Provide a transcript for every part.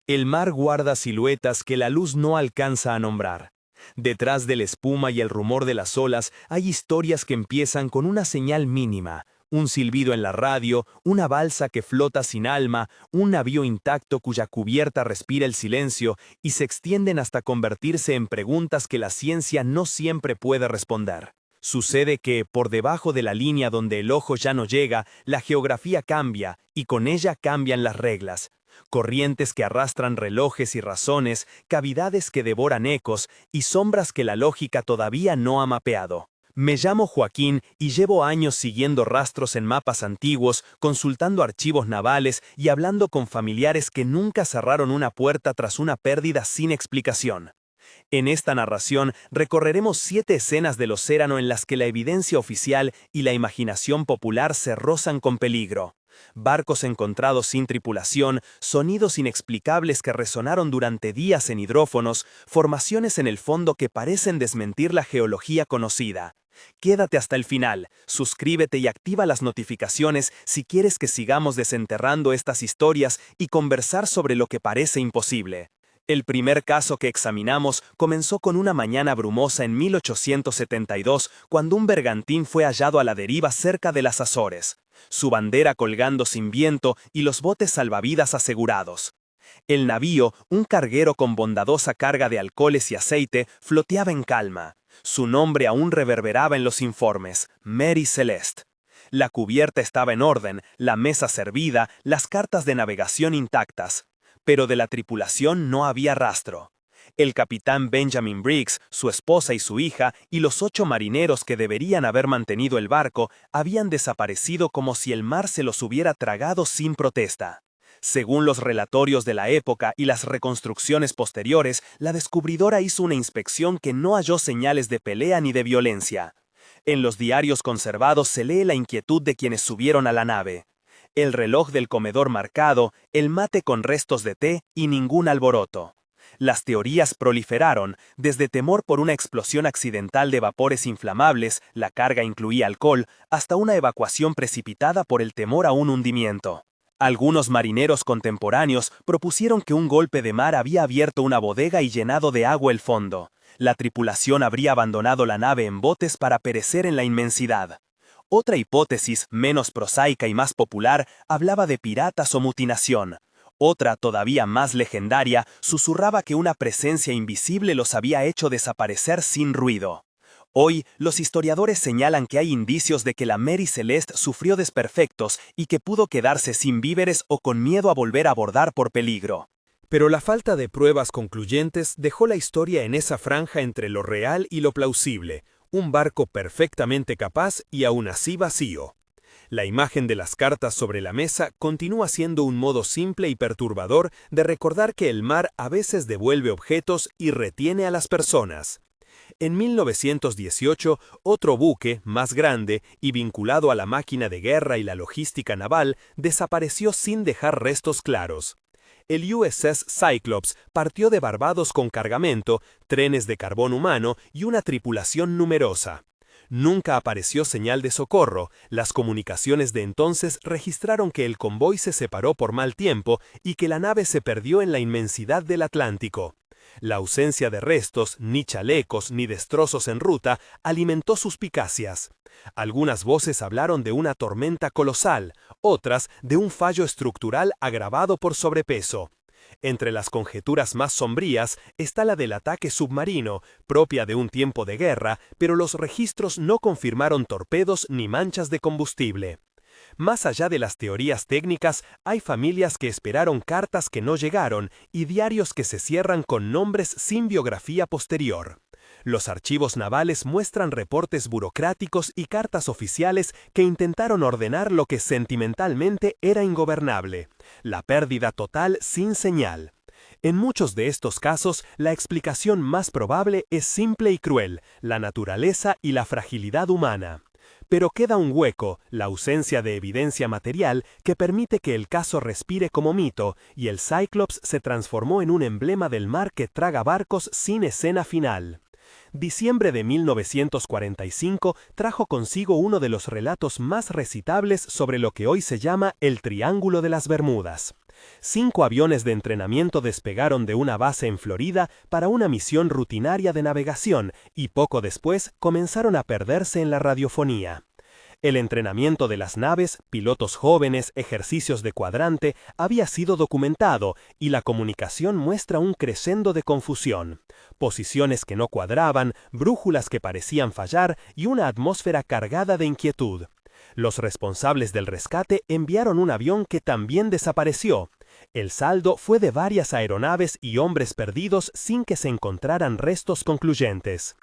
El mar guarda siluetas que la luz no alcanza a nombrar. Detrás de la espuma y el rumor de las olas hay historias que empiezan con una señal mínima, un silbido en la radio, una balsa que flota sin alma, un navío intacto cuya cubierta respira el silencio y se extienden hasta convertirse en preguntas que la ciencia no siempre puede responder. Sucede que, por debajo de la línea donde el ojo ya no llega, la geografía cambia y con ella cambian las reglas. Corrientes que arrastran relojes y razones, cavidades que devoran ecos y sombras que la lógica todavía no ha mapeado. Me llamo Joaquín y llevo años siguiendo rastros en mapas antiguos, consultando archivos navales y hablando con familiares que nunca cerraron una puerta tras una pérdida sin explicación. En esta narración recorreremos 7 escenas del océano en las que la evidencia oficial y la imaginación popular se rozan con peligro. Barcos encontrados sin tripulación, sonidos inexplicables que resonaron durante días en hidrófonos, formaciones en el fondo que parecen desmentir la geología conocida. Quédate hasta el final, suscríbete y activa las notificaciones si quieres que sigamos desenterrando estas historias y conversar sobre lo que parece imposible. El primer caso que examinamos comenzó con una mañana brumosa en 1872, cuando un bergantín fue hallado a la deriva cerca de las Azores, su bandera colgando sin viento y los botes salvavidas asegurados. El navío, un carguero con bondadosa carga de alcoholes y aceite, floteaba en calma. Su nombre aún reverberaba en los informes: Mary Celeste. La cubierta estaba en orden, la mesa servida, las cartas de navegación intactas. Pero de la tripulación no había rastro. El capitán Benjamin Briggs, su esposa y su hija, y los 8 marineros que deberían haber mantenido el barco, habían desaparecido como si el mar se los hubiera tragado sin protesta. Según los relatorios de la época y las reconstrucciones posteriores, la descubridora hizo una inspección que no halló señales de pelea ni de violencia. En los diarios conservados se lee la inquietud de quienes subieron a la nave. El reloj del comedor marcado, el mate con restos de té y ningún alboroto. Las teorías proliferaron, desde temor por una explosión accidental de vapores inflamables, la carga incluía alcohol, hasta una evacuación precipitada por el temor a un hundimiento. Algunos marineros contemporáneos propusieron que un golpe de mar había abierto una bodega y llenado de agua el fondo. La tripulación habría abandonado la nave en botes para perecer en la inmensidad. Otra hipótesis, menos prosaica y más popular, hablaba de piratas o mutinación. Otra, todavía más legendaria, susurraba que una presencia invisible los había hecho desaparecer sin ruido. Hoy, los historiadores señalan que hay indicios de que la Mary Celeste sufrió desperfectos y que pudo quedarse sin víveres o con miedo a volver a abordar por peligro. Pero la falta de pruebas concluyentes dejó la historia en esa franja entre lo real y lo plausible. Un barco perfectamente capaz y aún así vacío. La imagen de las cartas sobre la mesa continúa siendo un modo simple y perturbador de recordar que el mar a veces devuelve objetos y retiene a las personas. En 1918, otro buque, más grande y vinculado a la máquina de guerra y la logística naval, desapareció sin dejar restos claros. El USS Cyclops partió de Barbados con cargamento, trenes de carbón humano y una tripulación numerosa. Nunca apareció señal de socorro. Las comunicaciones de entonces registraron que el convoy se separó por mal tiempo y que la nave se perdió en la inmensidad del Atlántico. La ausencia de restos, ni chalecos, ni destrozos en ruta, alimentó suspicacias. Algunas voces hablaron de una tormenta colosal, otras de un fallo estructural agravado por sobrepeso. Entre las conjeturas más sombrías está la del ataque submarino, propia de un tiempo de guerra, pero los registros no confirmaron torpedos ni manchas de combustible. Más allá de las teorías técnicas, hay familias que esperaron cartas que no llegaron y diarios que se cierran con nombres sin biografía posterior. Los archivos navales muestran reportes burocráticos y cartas oficiales que intentaron ordenar lo que sentimentalmente era ingobernable: la pérdida total sin señal. En muchos de estos casos, la explicación más probable es simple y cruel: la naturaleza y la fragilidad humana. Pero queda un hueco, la ausencia de evidencia material, que permite que el caso respire como mito, y el Cyclops se transformó en un emblema del mar que traga barcos sin escena final. Diciembre de 1945 trajo consigo uno de los relatos más recitables sobre lo que hoy se llama el Triángulo de las Bermudas. 5 aviones de entrenamiento despegaron de una base en Florida para una misión rutinaria de navegación y poco después comenzaron a perderse en la radiofonía. El entrenamiento de las naves, pilotos jóvenes, ejercicios de cuadrante, había sido documentado y la comunicación muestra un crescendo de confusión. Posiciones que no cuadraban, brújulas que parecían fallar y una atmósfera cargada de inquietud. Los responsables del rescate enviaron un avión que también desapareció. El saldo fue de varias aeronaves y hombres perdidos sin que se encontraran restos concluyentes.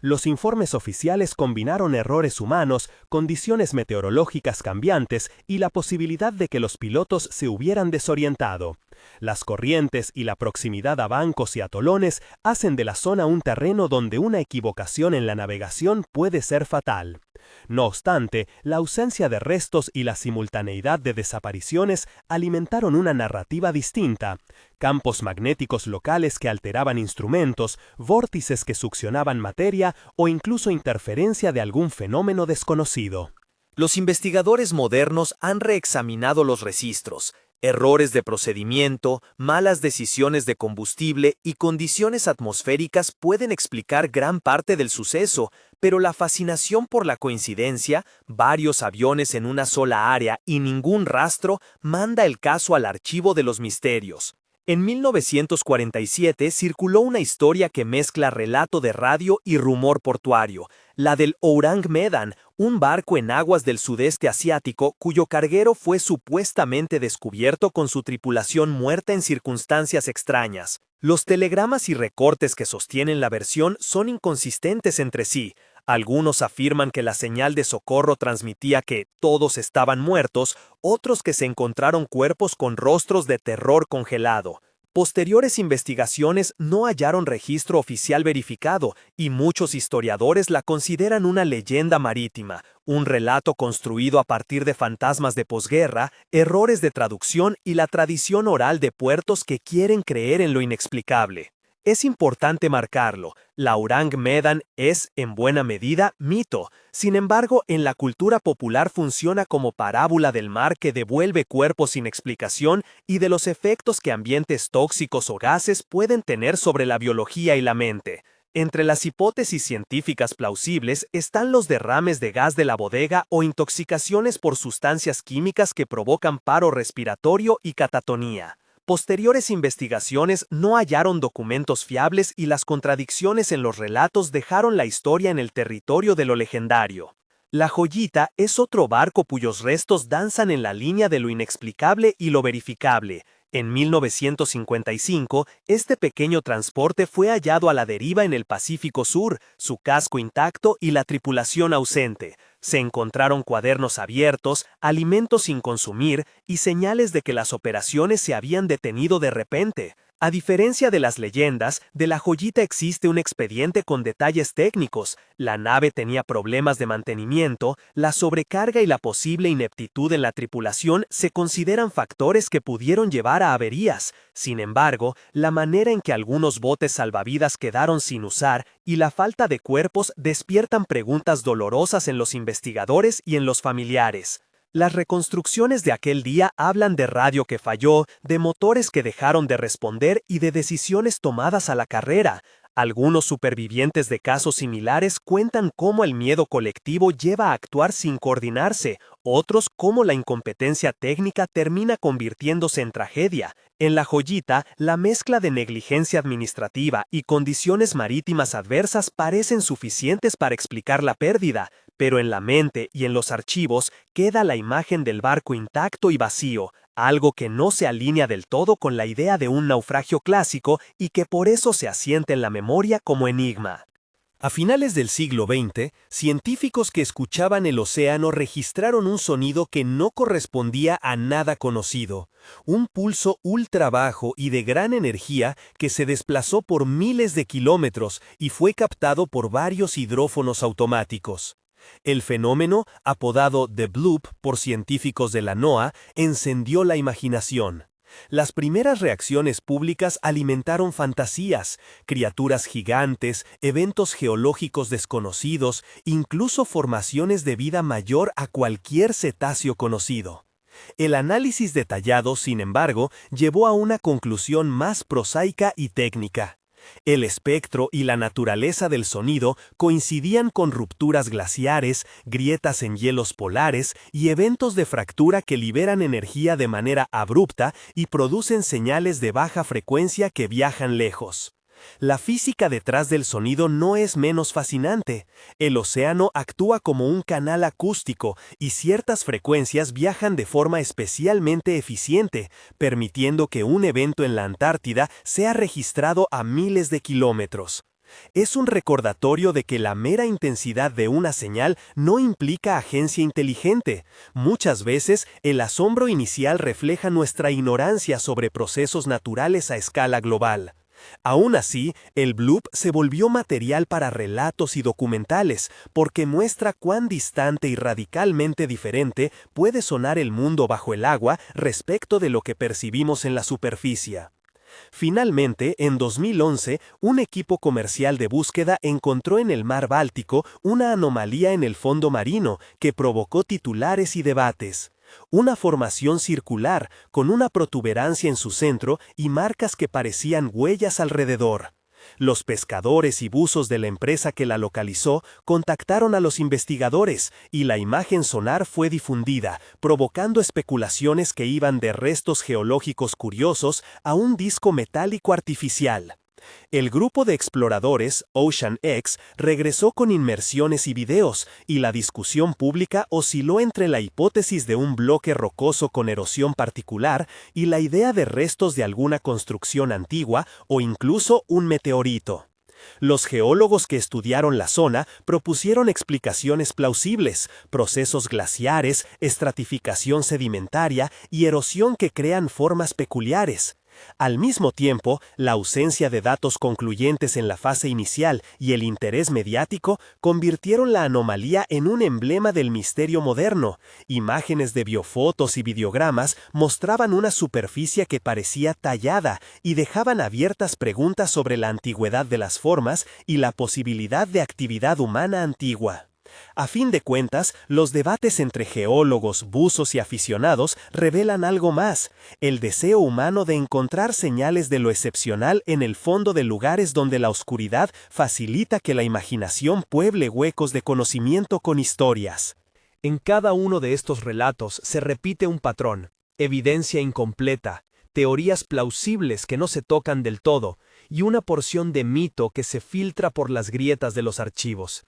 Los informes oficiales combinaron errores humanos, condiciones meteorológicas cambiantes y la posibilidad de que los pilotos se hubieran desorientado. Las corrientes y la proximidad a bancos y atolones hacen de la zona un terreno donde una equivocación en la navegación puede ser fatal. No obstante, la ausencia de restos y la simultaneidad de desapariciones alimentaron una narrativa distinta. Campos magnéticos locales que alteraban instrumentos, vórtices que succionaban materia o incluso interferencia de algún fenómeno desconocido. Los investigadores modernos han reexaminado los registros. Errores de procedimiento, malas decisiones de combustible y condiciones atmosféricas pueden explicar gran parte del suceso, pero la fascinación por la coincidencia, varios aviones en una sola área y ningún rastro, manda el caso al archivo de los misterios. En 1947 circuló una historia que mezcla relato de radio y rumor portuario, la del Orang Medan, un barco en aguas del sudeste asiático cuyo carguero fue supuestamente descubierto con su tripulación muerta en circunstancias extrañas. Los telegramas y recortes que sostienen la versión son inconsistentes entre sí. Algunos afirman que la señal de socorro transmitía que todos estaban muertos, otros que se encontraron cuerpos con rostros de terror congelado. Posteriores investigaciones no hallaron registro oficial verificado y muchos historiadores la consideran una leyenda marítima, un relato construido a partir de fantasmas de posguerra, errores de traducción y la tradición oral de puertos que quieren creer en lo inexplicable. Es importante marcarlo, la Orang Medan es, en buena medida, mito. Sin embargo, en la cultura popular funciona como parábola del mar que devuelve cuerpos sin explicación y de los efectos que ambientes tóxicos o gases pueden tener sobre la biología y la mente. Entre las hipótesis científicas plausibles están los derrames de gas de la bodega o intoxicaciones por sustancias químicas que provocan paro respiratorio y catatonía. Posteriores investigaciones no hallaron documentos fiables y las contradicciones en los relatos dejaron la historia en el territorio de lo legendario. La Joyita es otro barco cuyos restos danzan en la línea de lo inexplicable y lo verificable. En 1955, este pequeño transporte fue hallado a la deriva en el Pacífico Sur, su casco intacto y la tripulación ausente. Se encontraron cuadernos abiertos, alimentos sin consumir y señales de que las operaciones se habían detenido de repente. A diferencia de las leyendas, de la Joyita existe un expediente con detalles técnicos. La nave tenía problemas de mantenimiento, la sobrecarga y la posible ineptitud en la tripulación se consideran factores que pudieron llevar a averías. Sin embargo, la manera en que algunos botes salvavidas quedaron sin usar y la falta de cuerpos despiertan preguntas dolorosas en los investigadores y en los familiares. Las reconstrucciones de aquel día hablan de radio que falló, de motores que dejaron de responder y de decisiones tomadas a la carrera. Algunos supervivientes de casos similares cuentan cómo el miedo colectivo lleva a actuar sin coordinarse, otros cómo la incompetencia técnica termina convirtiéndose en tragedia. En la Joyita, la mezcla de negligencia administrativa y condiciones marítimas adversas parecen suficientes para explicar la pérdida, pero en la mente y en los archivos queda la imagen del barco intacto y vacío, algo que no se alinea del todo con la idea de un naufragio clásico y que por eso se asienta en la memoria como enigma. A finales del siglo XX, científicos que escuchaban el océano registraron un sonido que no correspondía a nada conocido, un pulso ultra bajo y de gran energía que se desplazó por miles de kilómetros y fue captado por varios hidrófonos automáticos. El fenómeno, apodado The Bloop por científicos de la NOAA, encendió la imaginación. Las primeras reacciones públicas alimentaron fantasías, criaturas gigantes, eventos geológicos desconocidos, incluso formaciones de vida mayor a cualquier cetáceo conocido. El análisis detallado, sin embargo, llevó a una conclusión más prosaica y técnica. El espectro y la naturaleza del sonido coincidían con rupturas glaciares, grietas en hielos polares y eventos de fractura que liberan energía de manera abrupta y producen señales de baja frecuencia que viajan lejos. La física detrás del sonido no es menos fascinante. El océano actúa como un canal acústico y ciertas frecuencias viajan de forma especialmente eficiente, permitiendo que un evento en la Antártida sea registrado a miles de kilómetros. Es un recordatorio de que la mera intensidad de una señal no implica agencia inteligente. Muchas veces, el asombro inicial refleja nuestra ignorancia sobre procesos naturales a escala global. Aún así, el bloop se volvió material para relatos y documentales, porque muestra cuán distante y radicalmente diferente puede sonar el mundo bajo el agua respecto de lo que percibimos en la superficie. Finalmente, en 2011, un equipo comercial de búsqueda encontró en el mar Báltico una anomalía en el fondo marino que provocó titulares y debates. Una formación circular, con una protuberancia en su centro y marcas que parecían huellas alrededor. Los pescadores y buzos de la empresa que la localizó contactaron a los investigadores y la imagen sonar fue difundida, provocando especulaciones que iban de restos geológicos curiosos a un disco metálico artificial. El grupo de exploradores, OceanX, regresó con inmersiones y videos, y la discusión pública osciló entre la hipótesis de un bloque rocoso con erosión particular y la idea de restos de alguna construcción antigua o incluso un meteorito. Los geólogos que estudiaron la zona propusieron explicaciones plausibles: procesos glaciares, estratificación sedimentaria y erosión que crean formas peculiares. Al mismo tiempo, la ausencia de datos concluyentes en la fase inicial y el interés mediático convirtieron la anomalía en un emblema del misterio moderno. Imágenes de biofotos y videogramas mostraban una superficie que parecía tallada y dejaban abiertas preguntas sobre la antigüedad de las formas y la posibilidad de actividad humana antigua. A fin de cuentas, los debates entre geólogos, buzos y aficionados revelan algo más: el deseo humano de encontrar señales de lo excepcional en el fondo de lugares donde la oscuridad facilita que la imaginación pueble huecos de conocimiento con historias. En cada uno de estos relatos se repite un patrón: evidencia incompleta, teorías plausibles que no se tocan del todo, y una porción de mito que se filtra por las grietas de los archivos.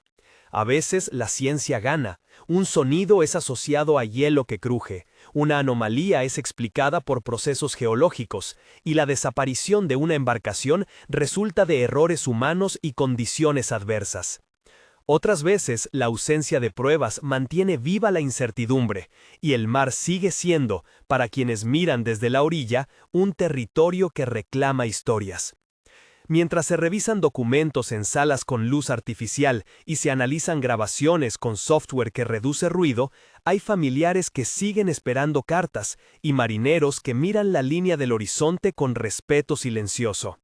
A veces la ciencia gana. Un sonido es asociado a hielo que cruje, una anomalía es explicada por procesos geológicos, y la desaparición de una embarcación resulta de errores humanos y condiciones adversas. Otras veces, la ausencia de pruebas mantiene viva la incertidumbre, y el mar sigue siendo, para quienes miran desde la orilla, un territorio que reclama historias. Mientras se revisan documentos en salas con luz artificial y se analizan grabaciones con software que reduce ruido, hay familiares que siguen esperando cartas y marineros que miran la línea del horizonte con respeto silencioso.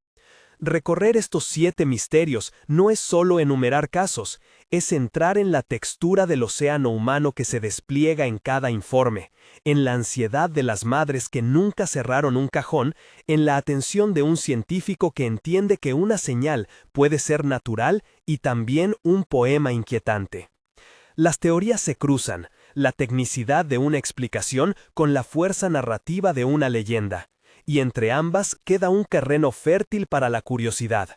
Recorrer estos 7 misterios no es solo enumerar casos, es entrar en la textura del océano humano que se despliega en cada informe, en la ansiedad de las madres que nunca cerraron un cajón, en la atención de un científico que entiende que una señal puede ser natural y también un poema inquietante. Las teorías se cruzan, la tecnicidad de una explicación con la fuerza narrativa de una leyenda, y entre ambas queda un terreno fértil para la curiosidad.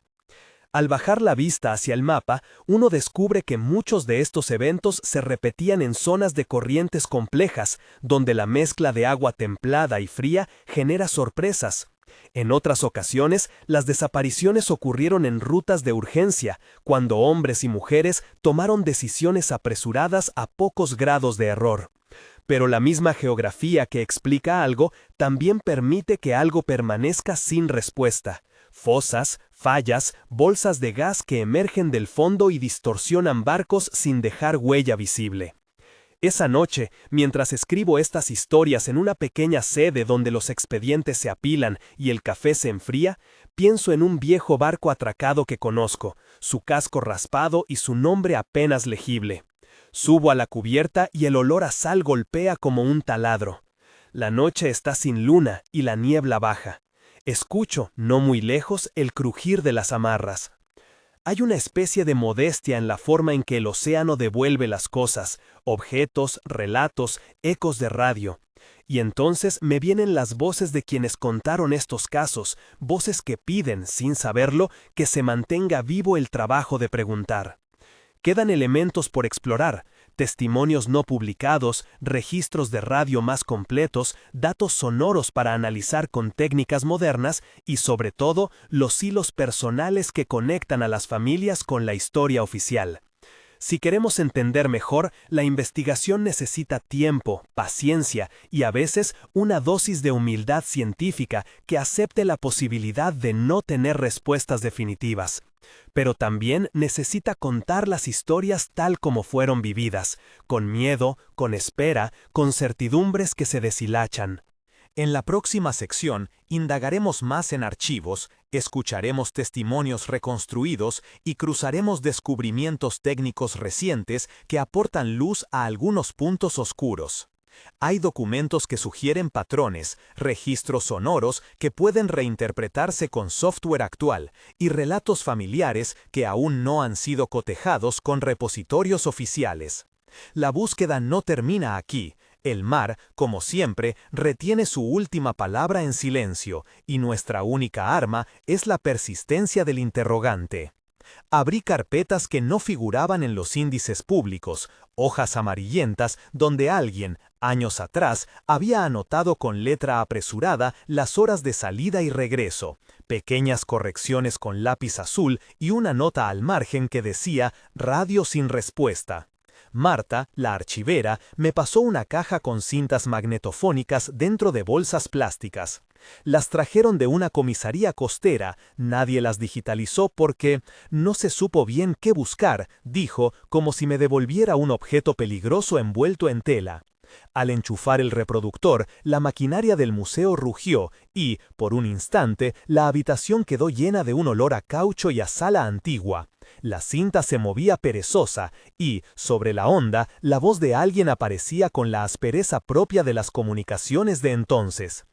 Al bajar la vista hacia el mapa, uno descubre que muchos de estos eventos se repetían en zonas de corrientes complejas, donde la mezcla de agua templada y fría genera sorpresas. En otras ocasiones, las desapariciones ocurrieron en rutas de urgencia, cuando hombres y mujeres tomaron decisiones apresuradas a pocos grados de error. Pero la misma geografía que explica algo también permite que algo permanezca sin respuesta. Fosas, fallas, bolsas de gas que emergen del fondo y distorsionan barcos sin dejar huella visible. Esa noche, mientras escribo estas historias en una pequeña sede donde los expedientes se apilan y el café se enfría, pienso en un viejo barco atracado que conozco, su casco raspado y su nombre apenas legible. Subo a la cubierta y el olor a sal golpea como un taladro. La noche está sin luna y la niebla baja. Escucho, no muy lejos, el crujir de las amarras. Hay una especie de modestia en la forma en que el océano devuelve las cosas, objetos, relatos, ecos de radio. Y entonces me vienen las voces de quienes contaron estos casos, voces que piden, sin saberlo, que se mantenga vivo el trabajo de preguntar. Quedan elementos por explorar, testimonios no publicados, registros de radio más completos, datos sonoros para analizar con técnicas modernas y, sobre todo, los hilos personales que conectan a las familias con la historia oficial. Si queremos entender mejor, la investigación necesita tiempo, paciencia y a veces una dosis de humildad científica que acepte la posibilidad de no tener respuestas definitivas. Pero también necesita contar las historias tal como fueron vividas, con miedo, con espera, con certidumbres que se deshilachan. En la próxima sección indagaremos más en archivos, escucharemos testimonios reconstruidos y cruzaremos descubrimientos técnicos recientes que aportan luz a algunos puntos oscuros. Hay documentos que sugieren patrones, registros sonoros que pueden reinterpretarse con software actual y relatos familiares que aún no han sido cotejados con repositorios oficiales. La búsqueda no termina aquí. El mar, como siempre, retiene su última palabra en silencio, y nuestra única arma es la persistencia del interrogante. Abrí carpetas que no figuraban en los índices públicos, hojas amarillentas donde alguien, años atrás, había anotado con letra apresurada las horas de salida y regreso, pequeñas correcciones con lápiz azul y una nota al margen que decía «Radio sin respuesta». Marta, la archivera, me pasó una caja con cintas magnetofónicas dentro de bolsas plásticas. Las trajeron de una comisaría costera, nadie las digitalizó porque no se supo bien qué buscar, dijo, como si me devolviera un objeto peligroso envuelto en tela. Al enchufar el reproductor, la maquinaria del museo rugió y, por un instante, la habitación quedó llena de un olor a caucho y a sala antigua. La cinta se movía perezosa y, sobre la onda, la voz de alguien aparecía con la aspereza propia de las comunicaciones de entonces.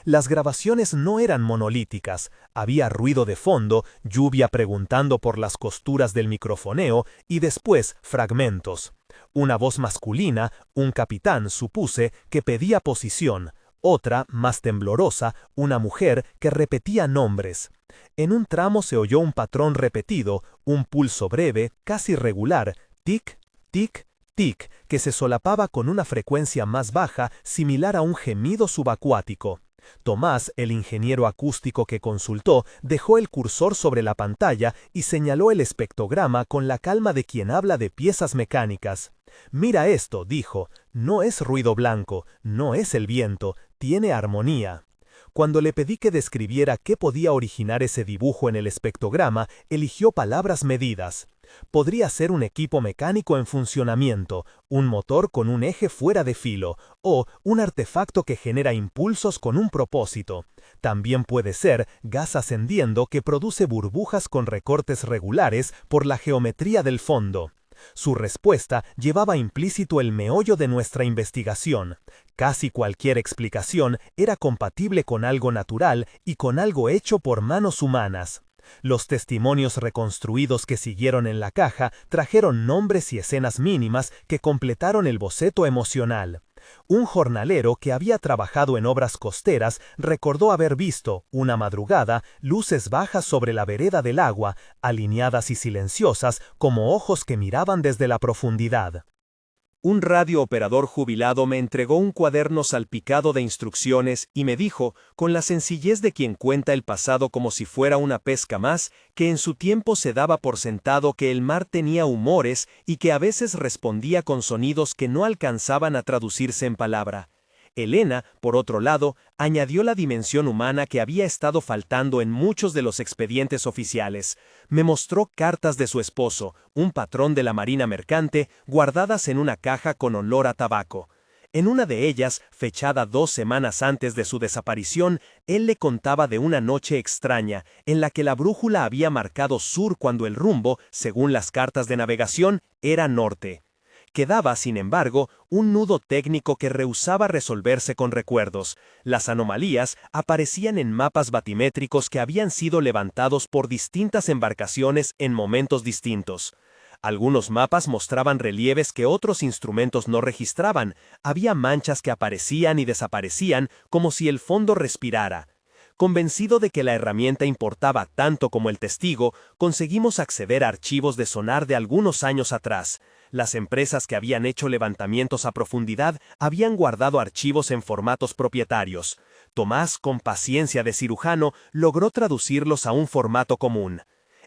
Las grabaciones no eran monolíticas, había ruido de fondo, lluvia preguntando por las costuras del microfoneo y después fragmentos. Una voz masculina, un capitán, supuse, que pedía posición, otra, más temblorosa, una mujer que repetía nombres. En un tramo se oyó un patrón repetido, un pulso breve, casi regular, tic, tic, tic, que se solapaba con una frecuencia más baja, similar a un gemido subacuático. Tomás, el ingeniero acústico que consultó, dejó el cursor sobre la pantalla y señaló el espectrograma con la calma de quien habla de piezas mecánicas. «Mira esto», dijo, «no es ruido blanco, no es el viento, tiene armonía». Cuando le pedí que describiera qué podía originar ese dibujo en el espectrograma, eligió palabras medidas. Podría ser un equipo mecánico en funcionamiento, un motor con un eje fuera de filo, o un artefacto que genera impulsos con un propósito. También puede ser gas ascendiendo que produce burbujas con recortes regulares por la geometría del fondo. Su respuesta llevaba implícito el meollo de nuestra investigación. Casi cualquier explicación era compatible con algo natural y con algo hecho por manos humanas. Los testimonios reconstruidos que siguieron en la caja trajeron nombres y escenas mínimas que completaron el boceto emocional. Un jornalero que había trabajado en obras costeras recordó haber visto, una madrugada, luces bajas sobre la vereda del agua, alineadas y silenciosas como ojos que miraban desde la profundidad. Un radiooperador jubilado me entregó un cuaderno salpicado de instrucciones y me dijo, con la sencillez de quien cuenta el pasado como si fuera una pesca más, que en su tiempo se daba por sentado que el mar tenía humores y que a veces respondía con sonidos que no alcanzaban a traducirse en palabra. Elena, por otro lado, añadió la dimensión humana que había estado faltando en muchos de los expedientes oficiales. Me mostró cartas de su esposo, un patrón de la Marina Mercante, guardadas en una caja con olor a tabaco. En una de ellas, fechada 2 semanas antes de su desaparición, él le contaba de una noche extraña, en la que la brújula había marcado sur cuando el rumbo, según las cartas de navegación, era norte. Quedaba, sin embargo, un nudo técnico que rehusaba resolverse con recuerdos. Las anomalías aparecían en mapas batimétricos que habían sido levantados por distintas embarcaciones en momentos distintos. Algunos mapas mostraban relieves que otros instrumentos no registraban, había manchas que aparecían y desaparecían como si el fondo respirara. Convencido de que la herramienta importaba tanto como el testigo, conseguimos acceder a archivos de sonar de algunos años atrás. Las empresas que habían hecho levantamientos a profundidad habían guardado archivos en formatos propietarios. Tomás, con paciencia de cirujano, logró traducirlos a un formato común.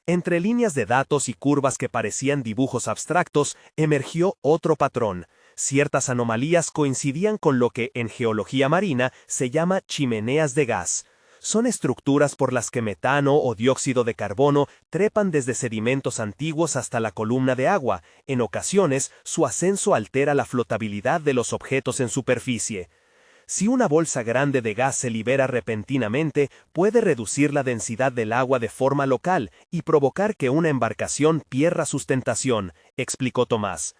Entre líneas de datos y curvas que parecían dibujos abstractos, emergió otro patrón. Ciertas anomalías coincidían con lo que en geología marina se llama chimeneas de gas. Son estructuras por las que metano o dióxido de carbono trepan desde sedimentos antiguos hasta la columna de agua. En ocasiones, su ascenso altera la flotabilidad de los objetos en superficie. Si una bolsa grande de gas se libera repentinamente, puede reducir la densidad del agua de forma local y provocar que una embarcación pierda sustentación, explicó Tomás.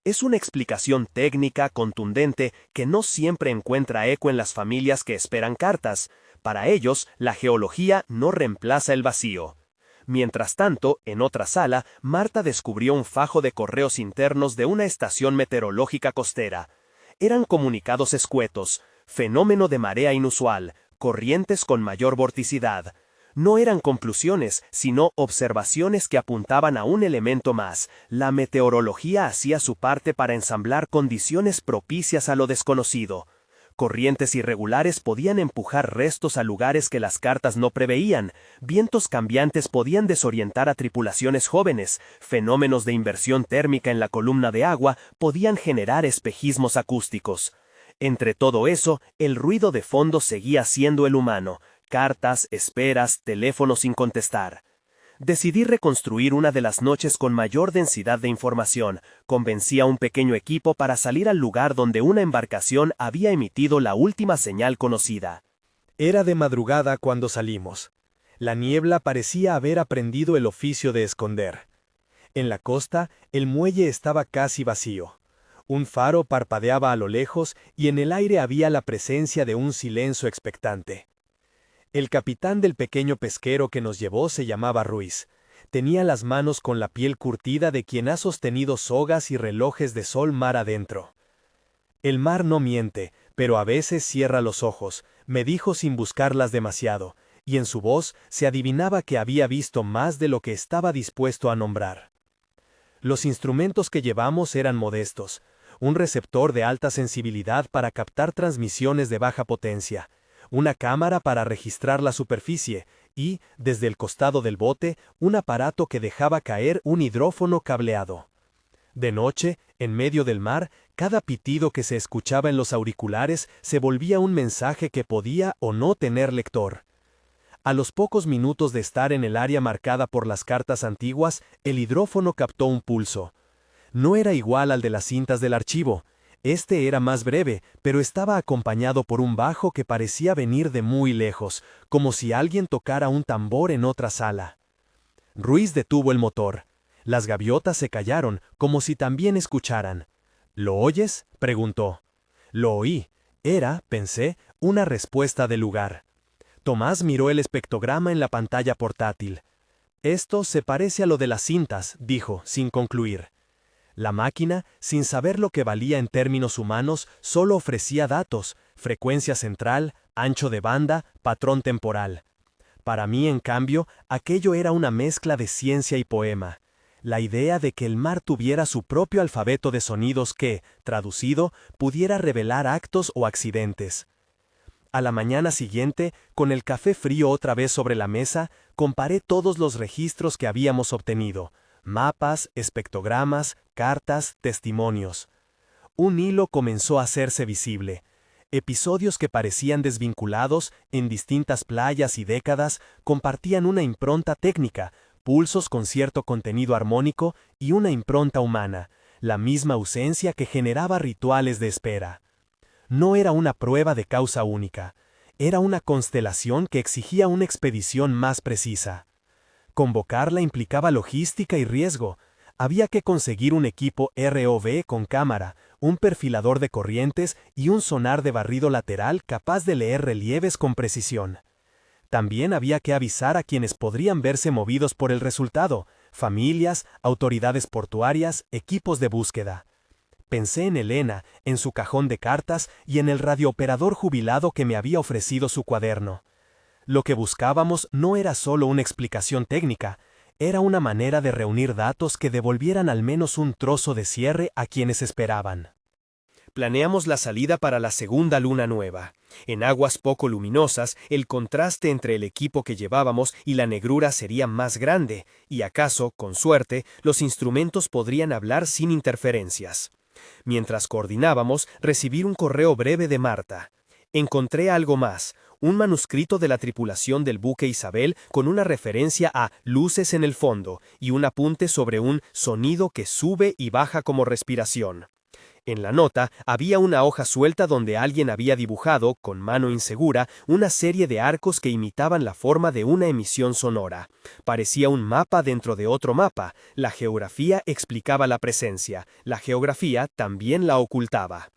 Es una explicación técnica contundente que no siempre encuentra eco en las familias que esperan cartas. Para ellos, la geología no reemplaza el vacío. Mientras tanto, en otra sala, Marta descubrió un fajo de correos internos de una estación meteorológica costera. Eran comunicados escuetos, fenómeno de marea inusual, corrientes con mayor vorticidad. No eran conclusiones, sino observaciones que apuntaban a un elemento más. La meteorología hacía su parte para ensamblar condiciones propicias a lo desconocido. Corrientes irregulares podían empujar restos a lugares que las cartas no preveían, vientos cambiantes podían desorientar a tripulaciones jóvenes, fenómenos de inversión térmica en la columna de agua podían generar espejismos acústicos. Entre todo eso, el ruido de fondo seguía siendo el humano, cartas, esperas, teléfonos sin contestar. Decidí reconstruir una de las noches con mayor densidad de información. Convencí a un pequeño equipo para salir al lugar donde una embarcación había emitido la última señal conocida. Era de madrugada cuando salimos. La niebla parecía haber aprendido el oficio de esconder. En la costa, el muelle estaba casi vacío. Un faro parpadeaba a lo lejos y en el aire había la presencia de un silencio expectante. El capitán del pequeño pesquero que nos llevó se llamaba Ruiz. Tenía las manos con la piel curtida de quien ha sostenido sogas y relojes de sol mar adentro. El mar no miente, pero a veces cierra los ojos, me dijo sin buscarlas demasiado, y en su voz se adivinaba que había visto más de lo que estaba dispuesto a nombrar. Los instrumentos que llevamos eran modestos, un receptor de alta sensibilidad para captar transmisiones de baja potencia, una cámara para registrar la superficie y, desde el costado del bote, un aparato que dejaba caer un hidrófono cableado. De noche, en medio del mar, cada pitido que se escuchaba en los auriculares se volvía un mensaje que podía o no tener lector. A los pocos minutos de estar en el área marcada por las cartas antiguas, el hidrófono captó un pulso. No era igual al de las cintas del archivo. Este era más breve, pero estaba acompañado por un bajo que parecía venir de muy lejos, como si alguien tocara un tambor en otra sala. Ruiz detuvo el motor. Las gaviotas se callaron, como si también escucharan. ¿Lo oyes?, preguntó. Lo oí. Era, pensé, una respuesta del lugar. Tomás miró el espectrograma en la pantalla portátil. Esto se parece a lo de las cintas, dijo, sin concluir. La máquina, sin saber lo que valía en términos humanos, solo ofrecía datos, frecuencia central, ancho de banda, patrón temporal. Para mí, en cambio, aquello era una mezcla de ciencia y poema. La idea de que el mar tuviera su propio alfabeto de sonidos que, traducido, pudiera revelar actos o accidentes. A la mañana siguiente, con el café frío otra vez sobre la mesa, comparé todos los registros que habíamos obtenido. Mapas, espectrogramas, cartas, testimonios. Un hilo comenzó a hacerse visible. Episodios que parecían desvinculados, en distintas playas y décadas, compartían una impronta técnica, pulsos con cierto contenido armónico y una impronta humana, la misma ausencia que generaba rituales de espera. No era una prueba de causa única, era una constelación que exigía una expedición más precisa. Convocarla implicaba logística y riesgo. Había que conseguir un equipo ROV con cámara, un perfilador de corrientes y un sonar de barrido lateral capaz de leer relieves con precisión. También había que avisar a quienes podrían verse movidos por el resultado: familias, autoridades portuarias, equipos de búsqueda. Pensé en Elena, en su cajón de cartas y en el radiooperador jubilado que me había ofrecido su cuaderno. Lo que buscábamos no era solo una explicación técnica, era una manera de reunir datos que devolvieran al menos un trozo de cierre a quienes esperaban. Planeamos la salida para la segunda luna nueva. En aguas poco luminosas, el contraste entre el equipo que llevábamos y la negrura sería más grande, y acaso, con suerte, los instrumentos podrían hablar sin interferencias. Mientras coordinábamos, recibí un correo breve de Marta. Encontré algo más, un manuscrito de la tripulación del buque Isabel con una referencia a luces en el fondo y un apunte sobre un sonido que sube y baja como respiración. En la nota había una hoja suelta donde alguien había dibujado, con mano insegura, una serie de arcos que imitaban la forma de una emisión sonora. Parecía un mapa dentro de otro mapa. La geografía explicaba la presencia, la geografía también la ocultaba.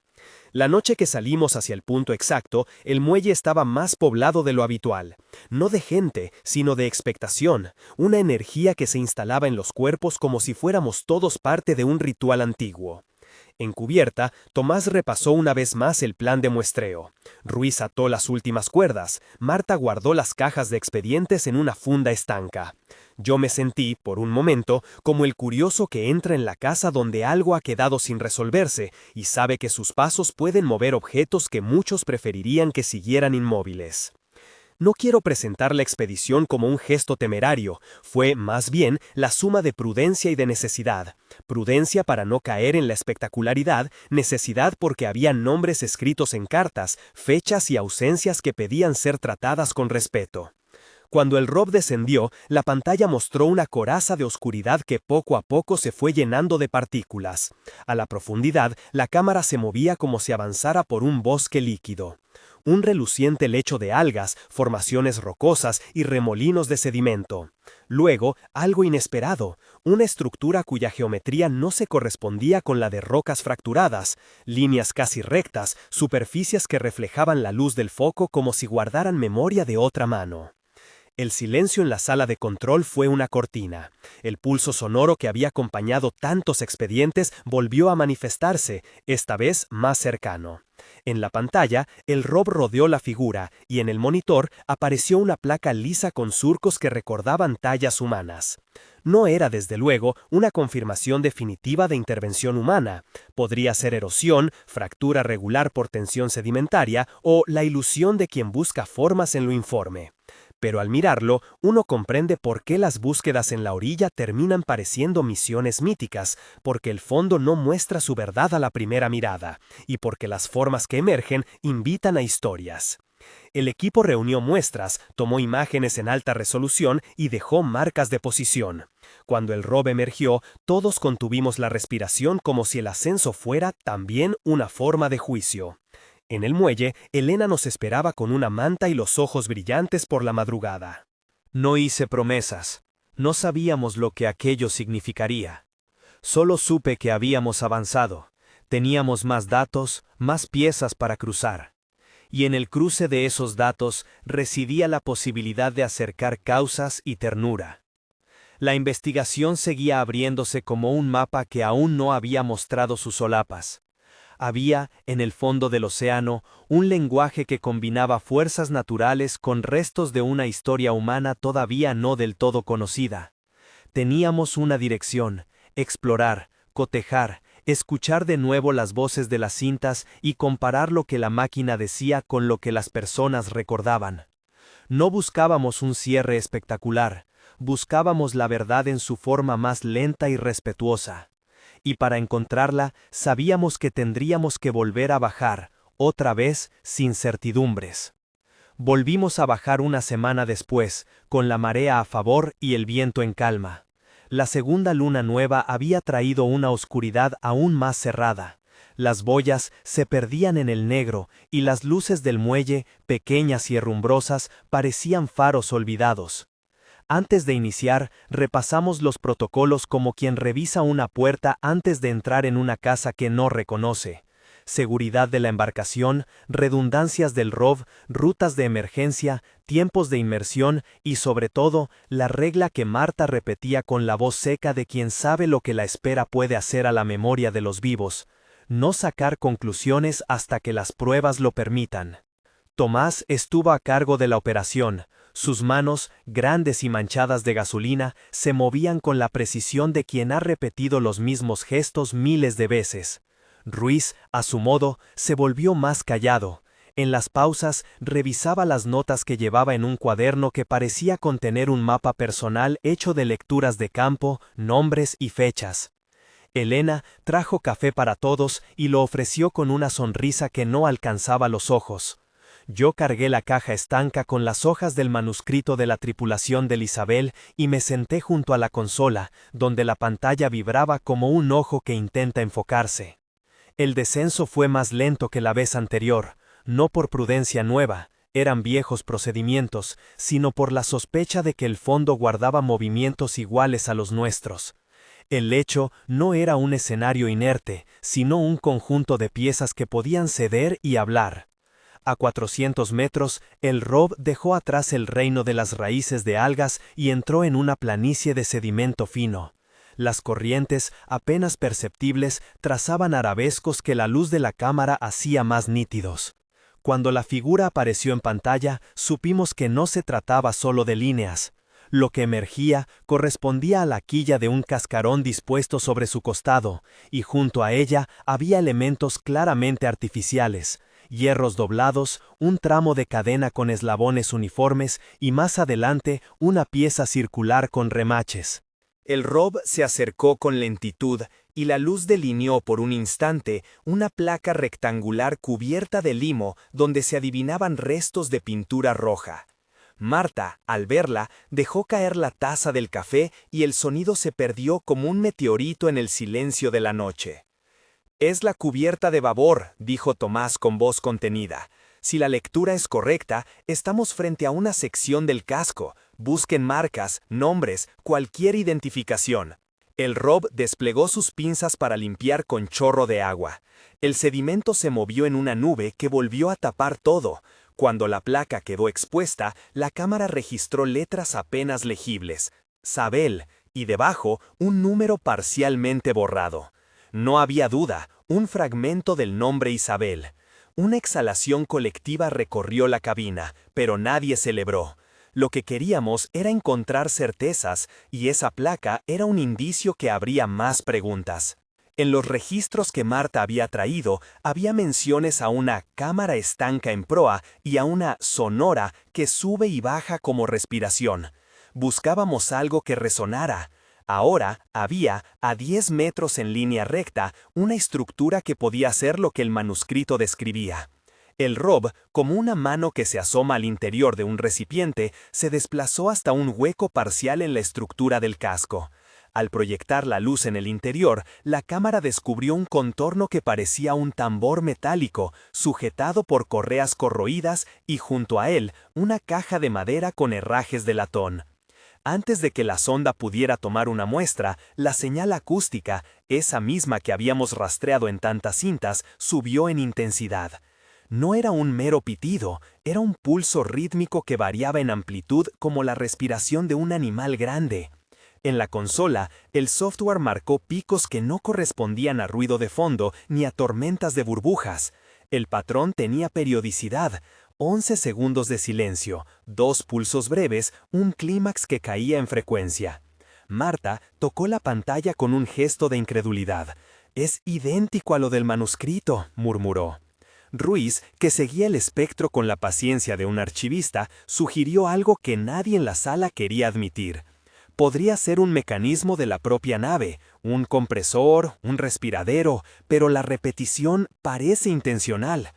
La noche que salimos hacia el punto exacto, el muelle estaba más poblado de lo habitual. No de gente, sino de expectación, una energía que se instalaba en los cuerpos como si fuéramos todos parte de un ritual antiguo. En cubierta, Tomás repasó una vez más el plan de muestreo. Ruiz ató las últimas cuerdas. Marta guardó las cajas de expedientes en una funda estanca. Yo me sentí, por un momento, como el curioso que entra en la casa donde algo ha quedado sin resolverse y sabe que sus pasos pueden mover objetos que muchos preferirían que siguieran inmóviles. No quiero presentar la expedición como un gesto temerario, fue, más bien, la suma de prudencia y de necesidad. Prudencia para no caer en la espectacularidad, necesidad porque había nombres escritos en cartas, fechas y ausencias que pedían ser tratadas con respeto. Cuando el Rob descendió, la pantalla mostró una coraza de oscuridad que poco a poco se fue llenando de partículas. A la profundidad, la cámara se movía como si avanzara por un bosque líquido. Un reluciente lecho de algas, formaciones rocosas y remolinos de sedimento. Luego, algo inesperado, una estructura cuya geometría no se correspondía con la de rocas fracturadas, líneas casi rectas, superficies que reflejaban la luz del foco como si guardaran memoria de otra mano. El silencio en la sala de control fue una cortina. El pulso sonoro que había acompañado tantos expedientes volvió a manifestarse, esta vez más cercano. En la pantalla, el Rob rodeó la figura y en el monitor apareció una placa lisa con surcos que recordaban tallas humanas. No era, desde luego, una confirmación definitiva de intervención humana. Podría ser erosión, fractura regular por tensión sedimentaria o la ilusión de quien busca formas en lo informe. Pero al mirarlo, uno comprende por qué las búsquedas en la orilla terminan pareciendo misiones míticas, porque el fondo no muestra su verdad a la primera mirada, y porque las formas que emergen invitan a historias. El equipo reunió muestras, tomó imágenes en alta resolución y dejó marcas de posición. Cuando el Rob emergió, todos contuvimos la respiración como si el ascenso fuera también una forma de juicio. En el muelle, Elena nos esperaba con una manta y los ojos brillantes por la madrugada. No hice promesas. No sabíamos lo que aquello significaría. Solo supe que habíamos avanzado. Teníamos más datos, más piezas para cruzar. Y en el cruce de esos datos residía la posibilidad de acercar causas y ternura. La investigación seguía abriéndose como un mapa que aún no había mostrado sus solapas. Había, en el fondo del océano, un lenguaje que combinaba fuerzas naturales con restos de una historia humana todavía no del todo conocida. Teníamos una dirección: explorar, cotejar, escuchar de nuevo las voces de las cintas y comparar lo que la máquina decía con lo que las personas recordaban. No buscábamos un cierre espectacular, buscábamos la verdad en su forma más lenta y respetuosa. Y para encontrarla, sabíamos que tendríamos que volver a bajar, otra vez sin certidumbres. Volvimos a bajar una semana después, con la marea a favor y el viento en calma. La segunda luna nueva había traído una oscuridad aún más cerrada. Las boyas se perdían en el negro y las luces del muelle, pequeñas y herrumbrosas, parecían faros olvidados. Antes de iniciar, repasamos los protocolos como quien revisa una puerta antes de entrar en una casa que no reconoce. Seguridad de la embarcación, redundancias del ROV, rutas de emergencia, tiempos de inmersión y sobre todo, la regla que Marta repetía con la voz seca de quien sabe lo que la espera puede hacer a la memoria de los vivos: no sacar conclusiones hasta que las pruebas lo permitan. Tomás estuvo a cargo de la operación. Sus manos, grandes y manchadas de gasolina, se movían con la precisión de quien ha repetido los mismos gestos miles de veces. Ruiz, a su modo, se volvió más callado. En las pausas, revisaba las notas que llevaba en un cuaderno que parecía contener un mapa personal hecho de lecturas de campo, nombres y fechas. Elena trajo café para todos y lo ofreció con una sonrisa que no alcanzaba los ojos. Yo cargué la caja estanca con las hojas del manuscrito de la tripulación del Isabel y me senté junto a la consola, donde la pantalla vibraba como un ojo que intenta enfocarse. El descenso fue más lento que la vez anterior, no por prudencia nueva, eran viejos procedimientos, sino por la sospecha de que el fondo guardaba movimientos iguales a los nuestros. El lecho no era un escenario inerte, sino un conjunto de piezas que podían ceder y hablar. A 400 metros, el ROV dejó atrás el reino de las raíces de algas y entró en una planicie de sedimento fino. Las corrientes, apenas perceptibles, trazaban arabescos que la luz de la cámara hacía más nítidos. Cuando la figura apareció en pantalla, supimos que no se trataba solo de líneas. Lo que emergía correspondía a la quilla de un cascarón dispuesto sobre su costado, y junto a ella había elementos claramente artificiales: hierros doblados, un tramo de cadena con eslabones uniformes y más adelante una pieza circular con remaches. El ROV se acercó con lentitud y la luz delineó por un instante una placa rectangular cubierta de limo donde se adivinaban restos de pintura roja. Marta, al verla, dejó caer la taza del café y el sonido se perdió como un meteorito en el silencio de la noche. «Es la cubierta de babor», dijo Tomás con voz contenida. «Si la lectura es correcta, estamos frente a una sección del casco. Busquen marcas, nombres, cualquier identificación». El ROV desplegó sus pinzas para limpiar con chorro de agua. El sedimento se movió en una nube que volvió a tapar todo. Cuando la placa quedó expuesta, la cámara registró letras apenas legibles: Sabel, y debajo un número parcialmente borrado. No había duda, un fragmento del nombre Isabel. Una exhalación colectiva recorrió la cabina, pero nadie celebró. Lo que queríamos era encontrar certezas, y esa placa era un indicio que habría más preguntas. En los registros que Marta había traído, había menciones a una cámara estanca en proa y a una sonora que sube y baja como respiración. Buscábamos algo que resonara. Ahora había, a 10 metros en línea recta, una estructura que podía ser lo que el manuscrito describía. El ROV, como una mano que se asoma al interior de un recipiente, se desplazó hasta un hueco parcial en la estructura del casco. Al proyectar la luz en el interior, la cámara descubrió un contorno que parecía un tambor metálico, sujetado por correas corroídas, y junto a él, una caja de madera con herrajes de latón. Antes de que la sonda pudiera tomar una muestra, la señal acústica, esa misma que habíamos rastreado en tantas cintas, subió en intensidad. No era un mero pitido, era un pulso rítmico que variaba en amplitud como la respiración de un animal grande. En la consola, el software marcó picos que no correspondían a ruido de fondo ni a tormentas de burbujas. El patrón tenía periodicidad: 11 segundos de silencio, 2 pulsos breves, un clímax que caía en frecuencia. Marta tocó la pantalla con un gesto de incredulidad. «Es idéntico a lo del manuscrito», murmuró. Ruiz, que seguía el espectro con la paciencia de un archivista, sugirió algo que nadie en la sala quería admitir. Podría ser un mecanismo de la propia nave, un compresor, un respiradero, pero la repetición parece intencional.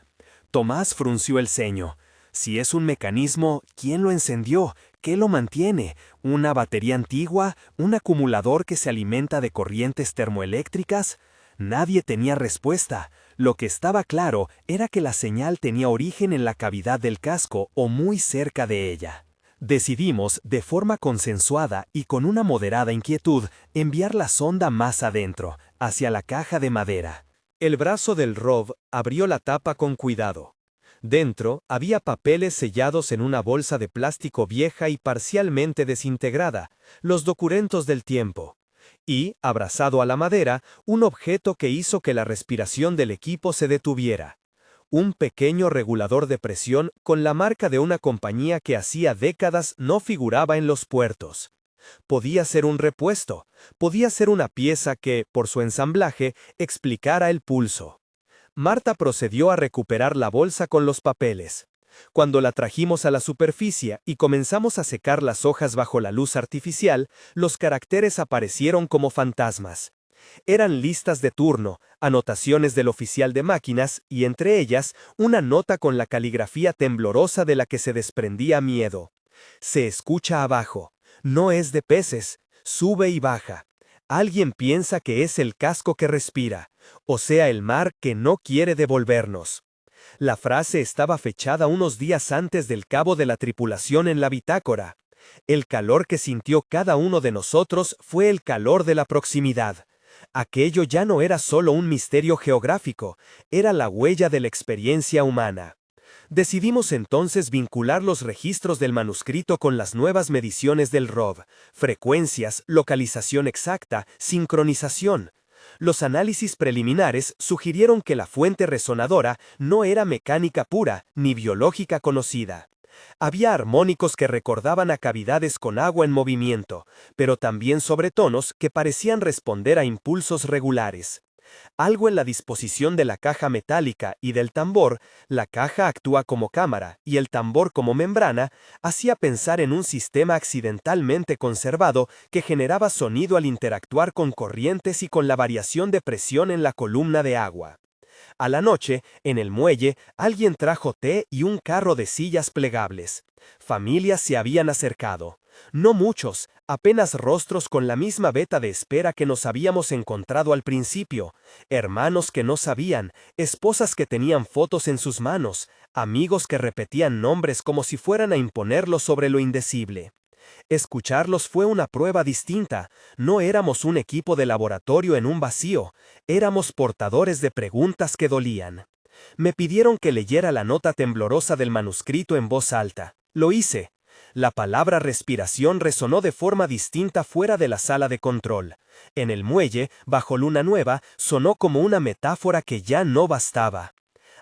Tomás frunció el ceño. Si es un mecanismo, ¿quién lo encendió? ¿Qué lo mantiene? ¿Una batería antigua? ¿Un acumulador que se alimenta de corrientes termoeléctricas? Nadie tenía respuesta. Lo que estaba claro era que la señal tenía origen en la cavidad del casco o muy cerca de ella. Decidimos, de forma consensuada y con una moderada inquietud, enviar la sonda más adentro, hacia la caja de madera. El brazo del ROV abrió la tapa con cuidado. Dentro había papeles sellados en una bolsa de plástico vieja y parcialmente desintegrada, los documentos del tiempo. Y, abrazado a la madera, un objeto que hizo que la respiración del equipo se detuviera. Un pequeño regulador de presión con la marca de una compañía que hacía décadas no figuraba en los puertos. Podía ser un repuesto, podía ser una pieza que, por su ensamblaje, explicara el pulso. Marta procedió a recuperar la bolsa con los papeles. Cuando la trajimos a la superficie y comenzamos a secar las hojas bajo la luz artificial, los caracteres aparecieron como fantasmas. Eran listas de turno, anotaciones del oficial de máquinas y, entre ellas, una nota con la caligrafía temblorosa de la que se desprendía miedo. Se escucha abajo. No es de peces, sube y baja. Alguien piensa que es el casco que respira, o sea el mar que no quiere devolvernos. La frase estaba fechada unos días antes del cabo de la tripulación en la bitácora. El calor que sintió cada uno de nosotros fue el calor de la proximidad. Aquello ya no era solo un misterio geográfico, era la huella de la experiencia humana. Decidimos entonces vincular los registros del manuscrito con las nuevas mediciones del ROV, frecuencias, localización exacta, sincronización. Los análisis preliminares sugirieron que la fuente resonadora no era mecánica pura ni biológica conocida. Había armónicos que recordaban a cavidades con agua en movimiento, pero también sobretonos que parecían responder a impulsos regulares. Algo en la disposición de la caja metálica y del tambor, la caja actúa como cámara y el tambor como membrana, hacía pensar en un sistema accidentalmente conservado que generaba sonido al interactuar con corrientes y con la variación de presión en la columna de agua. A la noche, en el muelle, alguien trajo té y un carro de sillas plegables. Familias se habían acercado. No muchos, apenas rostros con la misma veta de espera que nos habíamos encontrado al principio, hermanos que no sabían, esposas que tenían fotos en sus manos, amigos que repetían nombres como si fueran a imponerlos sobre lo indecible. Escucharlos fue una prueba distinta. No éramos un equipo de laboratorio en un vacío, éramos portadores de preguntas que dolían. Me pidieron que leyera la nota temblorosa del manuscrito en voz alta. Lo hice. La palabra respiración resonó de forma distinta fuera de la sala de control. En el muelle, bajo luna nueva, sonó como una metáfora que ya no bastaba.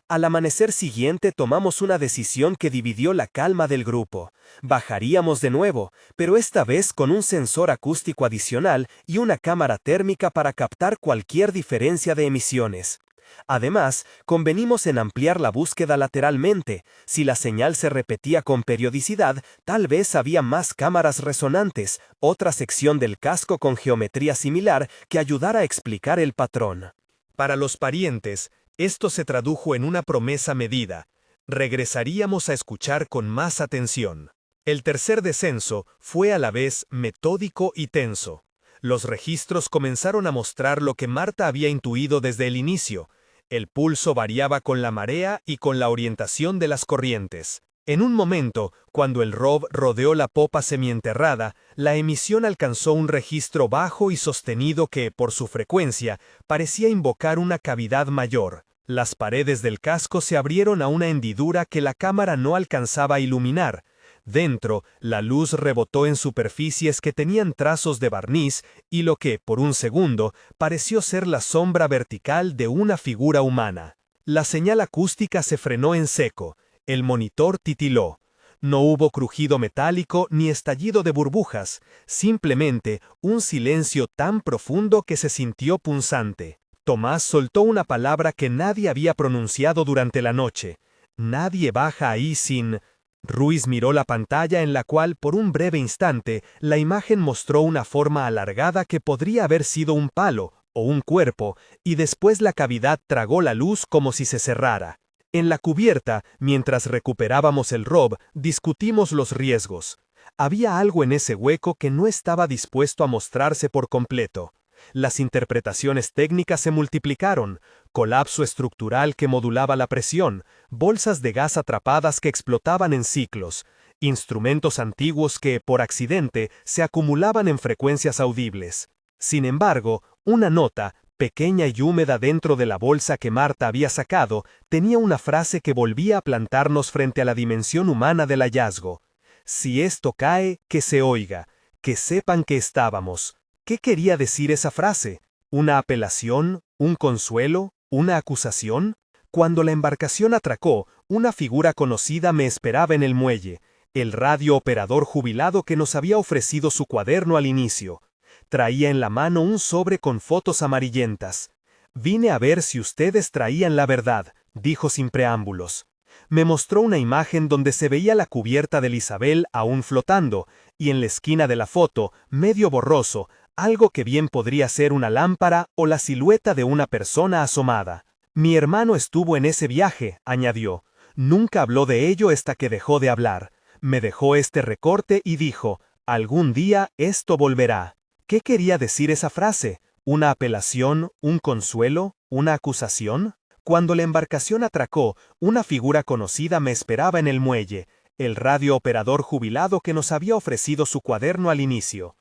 Al amanecer siguiente tomamos una decisión que dividió la calma del grupo. Bajaríamos de nuevo, pero esta vez con un sensor acústico adicional y una cámara térmica para captar cualquier diferencia de emisiones. Además, convenimos en ampliar la búsqueda lateralmente. Si la señal se repetía con periodicidad, tal vez había más cámaras resonantes, otra sección del casco con geometría similar que ayudara a explicar el patrón. Para los parientes, esto se tradujo en una promesa medida. Regresaríamos a escuchar con más atención. El tercer descenso fue a la vez metódico y tenso. Los registros comenzaron a mostrar lo que Marta había intuido desde el inicio. El pulso variaba con la marea y con la orientación de las corrientes. En un momento, cuando el ROV rodeó la popa semienterrada, la emisión alcanzó un registro bajo y sostenido que, por su frecuencia, parecía invocar una cavidad mayor. Las paredes del casco se abrieron a una hendidura que la cámara no alcanzaba a iluminar. Dentro, la luz rebotó en superficies que tenían trazos de barniz y lo que, por un segundo, pareció ser la sombra vertical de una figura humana. La señal acústica se frenó en seco. El monitor titiló. No hubo crujido metálico ni estallido de burbujas, simplemente un silencio tan profundo que se sintió punzante. Tomás soltó una palabra que nadie había pronunciado durante la noche. Nadie baja ahí sin... Ruiz miró la pantalla en la cual, por un breve instante, la imagen mostró una forma alargada que podría haber sido un palo o un cuerpo, y después la cavidad tragó la luz como si se cerrara. En la cubierta, mientras recuperábamos el ROV, discutimos los riesgos. Había algo en ese hueco que no estaba dispuesto a mostrarse por completo. Las interpretaciones técnicas se multiplicaron: colapso estructural que modulaba la presión, bolsas de gas atrapadas que explotaban en ciclos. instrumentos antiguos que, por accidente, se acumulaban en frecuencias audibles. Sin embargo, una nota, pequeña y húmeda dentro de la bolsa que Marta había sacado, tenía una frase que volvía a plantarnos frente a la dimensión humana del hallazgo. Si esto cae, que se oiga, que sepan que estábamos. ¿Qué quería decir esa frase? ¿Una apelación? ¿Un consuelo? ¿Una acusación? Cuando la embarcación atracó, una figura conocida me esperaba en el muelle, el radiooperador jubilado que nos había ofrecido su cuaderno al inicio. Traía en la mano un sobre con fotos amarillentas. «Vine a ver si ustedes traían la verdad», dijo sin preámbulos. Me mostró una imagen donde se veía la cubierta del Isabel aún flotando, y en la esquina de la foto, medio borroso, algo que bien podría ser una lámpara o la silueta de una persona asomada. «Mi hermano estuvo en ese viaje», añadió. Nunca habló de ello hasta que dejó de hablar. Me dejó este recorte y dijo, «Algún día esto volverá». ¿Qué quería decir esa frase? ¿Una apelación? ¿Un consuelo? ¿Una acusación? Cuando la embarcación atracó, una figura conocida me esperaba en el muelle, el radiooperador jubilado que nos había ofrecido su cuaderno al inicio.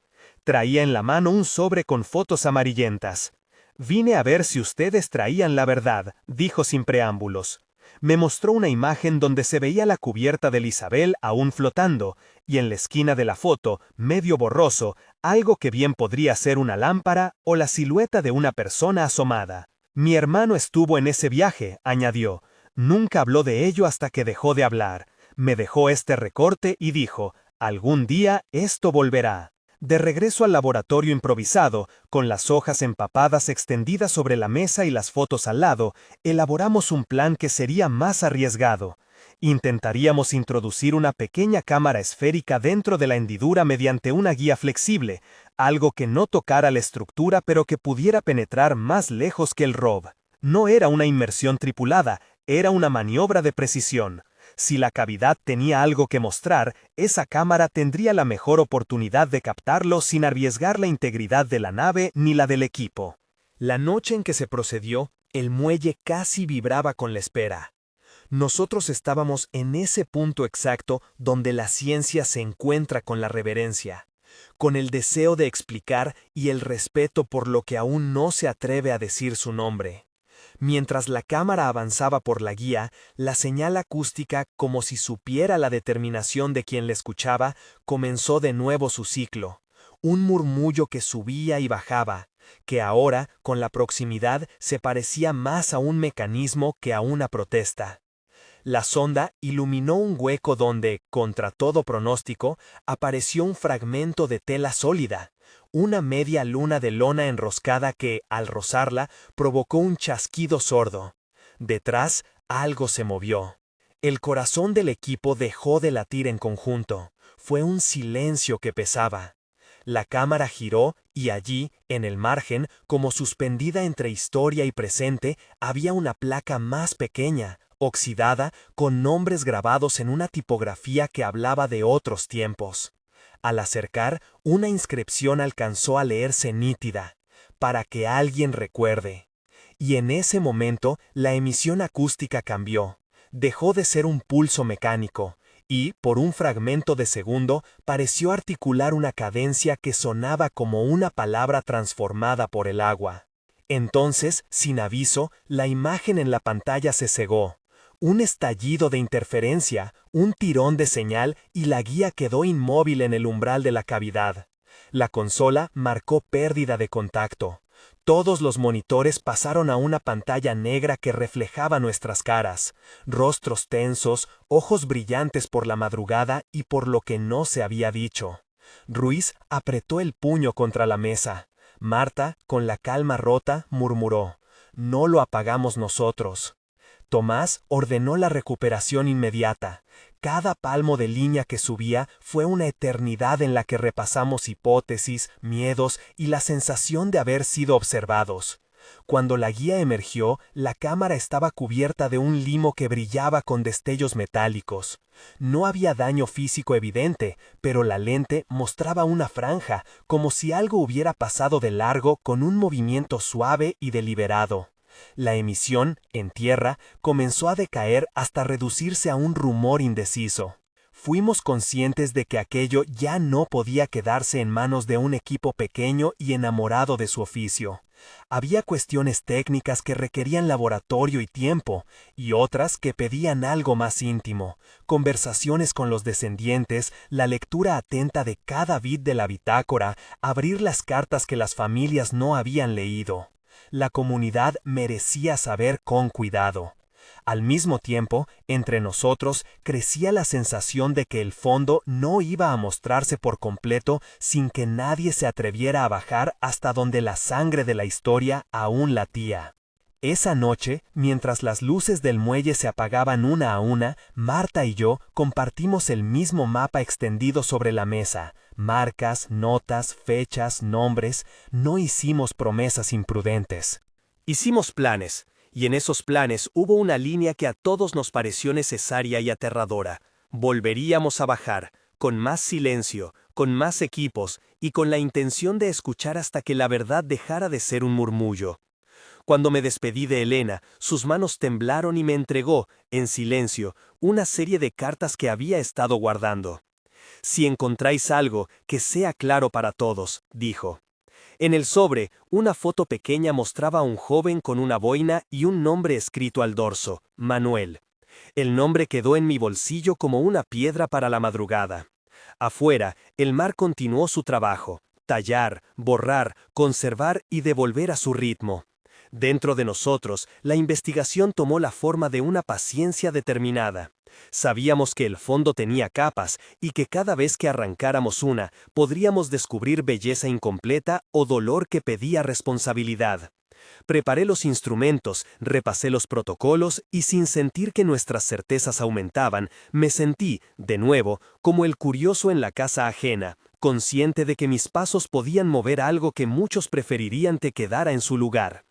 Traía en la mano un sobre con fotos amarillentas. «Vine a ver si ustedes traían la verdad», dijo sin preámbulos. Me mostró una imagen donde se veía la cubierta del Isabel aún flotando, y en la esquina de la foto, medio borroso, algo que bien podría ser una lámpara o la silueta de una persona asomada. «Mi hermano estuvo en ese viaje», añadió. Nunca habló de ello hasta que dejó de hablar. Me dejó este recorte y dijo, «Algún día esto volverá». De regreso al laboratorio improvisado, con las hojas empapadas extendidas sobre la mesa y las fotos al lado, elaboramos un plan que sería más arriesgado. Intentaríamos introducir una pequeña cámara esférica dentro de la hendidura mediante una guía flexible, algo que no tocara la estructura pero que pudiera penetrar más lejos que el ROV. No era una inmersión tripulada, era una maniobra de precisión. Si la cavidad tenía algo que mostrar, esa cámara tendría la mejor oportunidad de captarlo sin arriesgar la integridad de la nave ni la del equipo. La noche en que se procedió, el muelle casi vibraba con la espera. Nosotros estábamos en ese punto exacto donde la ciencia se encuentra con la reverencia, con el deseo de explicar y el respeto por lo que aún no se atreve a decir su nombre. Mientras la cámara avanzaba por la guía, la señal acústica, como si supiera la determinación de quien la escuchaba, comenzó de nuevo su ciclo. Un murmullo que subía y bajaba, que ahora, con la proximidad, se parecía más a un mecanismo que a una protesta. La sonda iluminó un hueco donde, contra todo pronóstico, apareció un fragmento de tela sólida. Una media luna de lona enroscada que, al rozarla, provocó un chasquido sordo. Detrás, algo se movió. El corazón del equipo dejó de latir en conjunto. Fue un silencio que pesaba. La cámara giró y allí, en el margen, como suspendida entre historia y presente, había una placa más pequeña, oxidada, con nombres grabados en una tipografía que hablaba de otros tiempos. Al acercar, una inscripción alcanzó a leerse nítida, «Para que alguien recuerde». Y en ese momento, la emisión acústica cambió. Dejó de ser un pulso mecánico, y, por un fragmento de segundo, pareció articular una cadencia que sonaba como una palabra transformada por el agua. Entonces, sin aviso, la imagen en la pantalla se cegó. Un estallido de interferencia, un tirón de señal y la guía quedó inmóvil en el umbral de la cavidad. La consola marcó pérdida de contacto. Todos los monitores pasaron a una pantalla negra que reflejaba nuestras caras, rostros tensos, ojos brillantes por la madrugada y por lo que no se había dicho. Ruiz apretó el puño contra la mesa. Marta, con la calma rota, murmuró, «No lo apagamos nosotros». Tomás ordenó la recuperación inmediata. Cada palmo de línea que subía fue una eternidad en la que repasamos hipótesis, miedos y la sensación de haber sido observados. Cuando la guía emergió, la cámara estaba cubierta de un limo que brillaba con destellos metálicos. No había daño físico evidente, pero la lente mostraba una franja, como si algo hubiera pasado de largo con un movimiento suave y deliberado. La emisión, en tierra, comenzó a decaer hasta reducirse a un rumor indeciso. fuimos conscientes de que aquello ya no podía quedarse en manos de un equipo pequeño y enamorado de su oficio. Había cuestiones técnicas que requerían laboratorio y tiempo, y otras que pedían algo más íntimo, conversaciones con los descendientes, la lectura atenta de cada bit de la bitácora, abrir las cartas que las familias no habían leído. La comunidad merecía saber con cuidado. Al mismo tiempo, entre nosotros crecía la sensación de que el fondo no iba a mostrarse por completo sin que nadie se atreviera a bajar hasta donde la sangre de la historia aún latía. Esa noche, mientras las luces del muelle se apagaban una a una, Marta y yo compartimos el mismo mapa extendido sobre la mesa. Marcas, notas, fechas, nombres. No hicimos promesas imprudentes. Hicimos planes. Y en esos planes hubo una línea que a todos nos pareció necesaria y aterradora. Volveríamos a bajar, con más silencio, con más equipos, y con la intención de escuchar hasta que la verdad dejara de ser un murmullo. Cuando me despedí de Elena, sus manos temblaron y me entregó, en silencio, una serie de cartas que había estado guardando. «Si encontráis algo, que sea claro para todos», dijo. En el sobre, una foto pequeña mostraba a un joven con una boina y un nombre escrito al dorso, Manuel. El nombre quedó en mi bolsillo como una piedra para la madrugada. Afuera, el mar continuó su trabajo: tallar, borrar, conservar y devolver a su ritmo. Dentro de nosotros, la investigación tomó la forma de una paciencia determinada. Sabíamos que el fondo tenía capas y que cada vez que arrancáramos una, podríamos descubrir belleza incompleta o dolor que pedía responsabilidad. Preparé los instrumentos, repasé los protocolos y sin sentir que nuestras certezas aumentaban, me sentí, de nuevo, como el curioso en la casa ajena, consciente de que mis pasos podían mover algo que muchos preferirían que quedara en su lugar.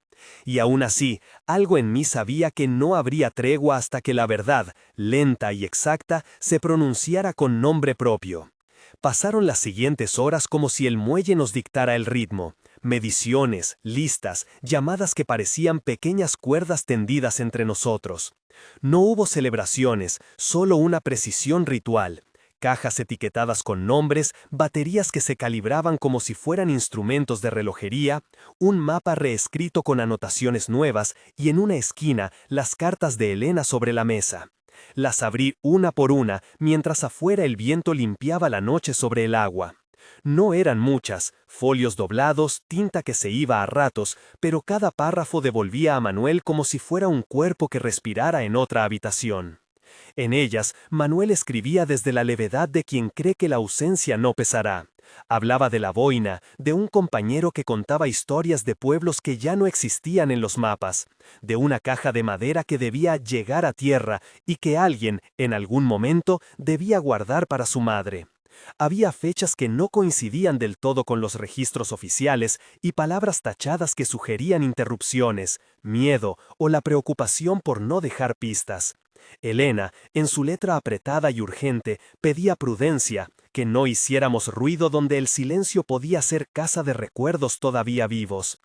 Y aún así, algo en mí sabía que no habría tregua hasta que la verdad, lenta y exacta, se pronunciara con nombre propio. Pasaron las siguientes horas como si el muelle nos dictara el ritmo. Mediciones, listas, llamadas que parecían pequeñas cuerdas tendidas entre nosotros. No hubo celebraciones, solo una precisión ritual. Cajas etiquetadas con nombres, baterías que se calibraban como si fueran instrumentos de relojería, un mapa reescrito con anotaciones nuevas y en una esquina las cartas de Elena sobre la mesa. Las abrí una por una mientras afuera el viento limpiaba la noche sobre el agua. No eran muchas, folios doblados, tinta que se iba a ratos, pero cada párrafo devolvía a Manuel como si fuera un cuerpo que respirara en otra habitación. En ellas, Manuel escribía desde la levedad de quien cree que la ausencia no pesará. Hablaba de la boina, de un compañero que contaba historias de pueblos que ya no existían en los mapas, de una caja de madera que debía llegar a tierra y que alguien, en algún momento, debía guardar para su madre. Había fechas que no coincidían del todo con los registros oficiales y palabras tachadas que sugerían interrupciones, miedo o la preocupación por no dejar pistas. Elena, en su letra apretada y urgente, pedía prudencia, que no hiciéramos ruido donde el silencio podía ser casa de recuerdos todavía vivos.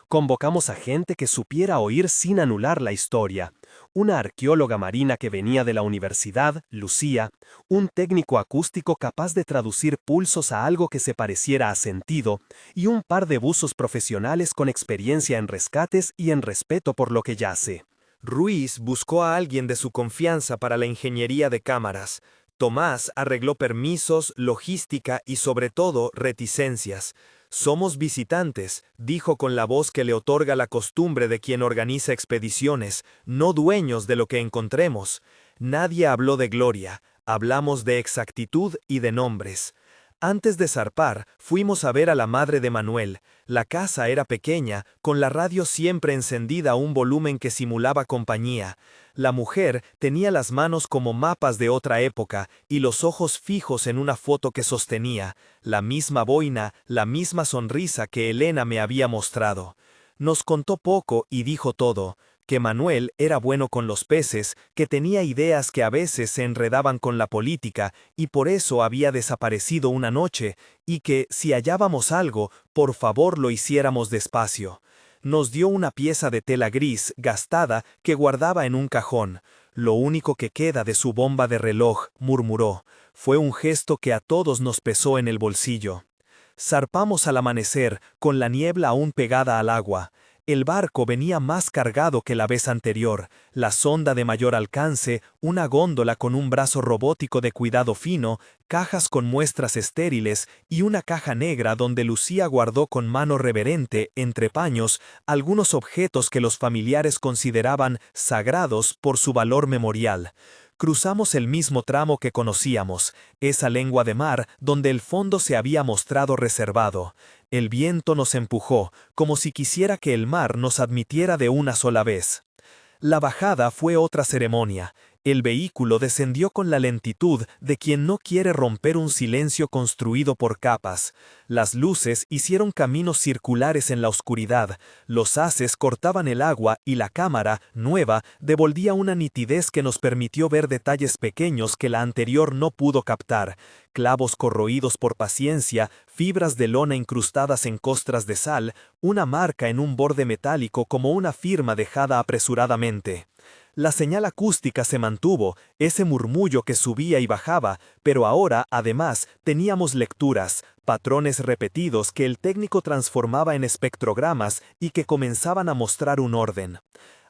Convocamos a gente que supiera oír sin anular la historia. Una arqueóloga marina que venía de la universidad, Lucía, un técnico acústico capaz de traducir pulsos a algo que se pareciera a sentido, y un par de buzos profesionales con experiencia en rescates y en respeto por lo que yace. Ruiz buscó a alguien de su confianza para la ingeniería de cámaras. Tomás arregló permisos, logística y sobre todo reticencias. «Somos visitantes», dijo con la voz que le otorga la costumbre de quien organiza expediciones, no dueños de lo que encontremos. Nadie habló de gloria, hablamos de exactitud y de nombres. Antes de zarpar, fuimos a ver a la madre de Manuel. La casa era pequeña, con la radio siempre encendida a un volumen que simulaba compañía. La mujer tenía las manos como mapas de otra época y los ojos fijos en una foto que sostenía, la misma boina, la misma sonrisa que Elena me había mostrado. Nos contó poco y dijo todo: que Manuel era bueno con los peces, que tenía ideas que a veces se enredaban con la política y por eso había desaparecido una noche, y que, si hallábamos algo, por favor lo hiciéramos despacio. Nos dio una pieza de tela gris, gastada, que guardaba en un cajón. «Lo único que queda de su bomba de reloj», murmuró. Fue un gesto que a todos nos pesó en el bolsillo. Zarpamos al amanecer, con la niebla aún pegada al agua. El barco venía más cargado que la vez anterior, la sonda de mayor alcance, una góndola con un brazo robótico de cuidado fino, cajas con muestras estériles y una caja negra donde Lucía guardó con mano reverente, entre paños, algunos objetos que los familiares consideraban sagrados por su valor memorial. Cruzamos el mismo tramo que conocíamos, esa lengua de mar donde el fondo se había mostrado reservado. El viento nos empujó, como si quisiera que el mar nos admitiera de una sola vez. La bajada fue otra ceremonia. El vehículo descendió con la lentitud de quien no quiere romper un silencio construido por capas. Las luces hicieron caminos circulares en la oscuridad, los haces cortaban el agua y la cámara, nueva, devolvía una nitidez que nos permitió ver detalles pequeños que la anterior no pudo captar. Clavos corroídos por paciencia, fibras de lona incrustadas en costras de sal, una marca en un borde metálico como una firma dejada apresuradamente. La señal acústica se mantuvo, ese murmullo que subía y bajaba, pero ahora, además, teníamos lecturas, patrones repetidos que el técnico transformaba en espectrogramas y que comenzaban a mostrar un orden.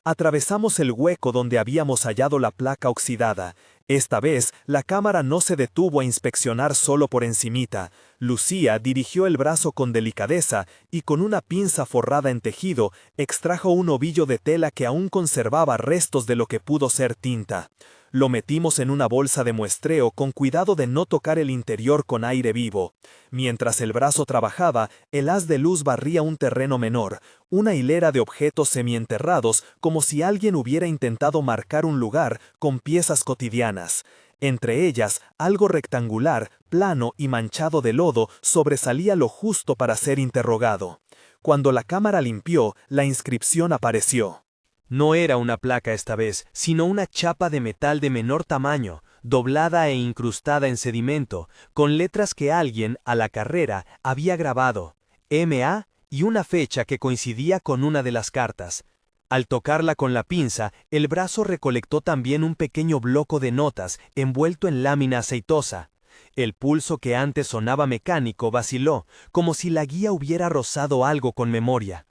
Atravesamos el hueco donde habíamos hallado la placa oxidada. Esta vez, la cámara no se detuvo a inspeccionar solo por encimita. Lucía dirigió el brazo con delicadeza y con una pinza forrada en tejido, extrajo un ovillo de tela que aún conservaba restos de lo que pudo ser tinta. Lo metimos en una bolsa de muestreo con cuidado de no tocar el interior con aire vivo. Mientras el brazo trabajaba, el haz de luz barría un terreno menor, una hilera de objetos semienterrados como si alguien hubiera intentado marcar un lugar con piezas cotidianas. Entre ellas, algo rectangular, plano y manchado de lodo sobresalía lo justo para ser interrogado. Cuando la cámara limpió, la inscripción apareció. No era una placa esta vez, sino una chapa de metal de menor tamaño, doblada e incrustada en sedimento, con letras que alguien, a la carrera, había grabado, MA, y una fecha que coincidía con una de las cartas. Al tocarla con la pinza, el brazo recolectó también un pequeño bloco de notas, envuelto en lámina aceitosa. El pulso que antes sonaba mecánico vaciló, como si la guía hubiera rozado algo con memoria.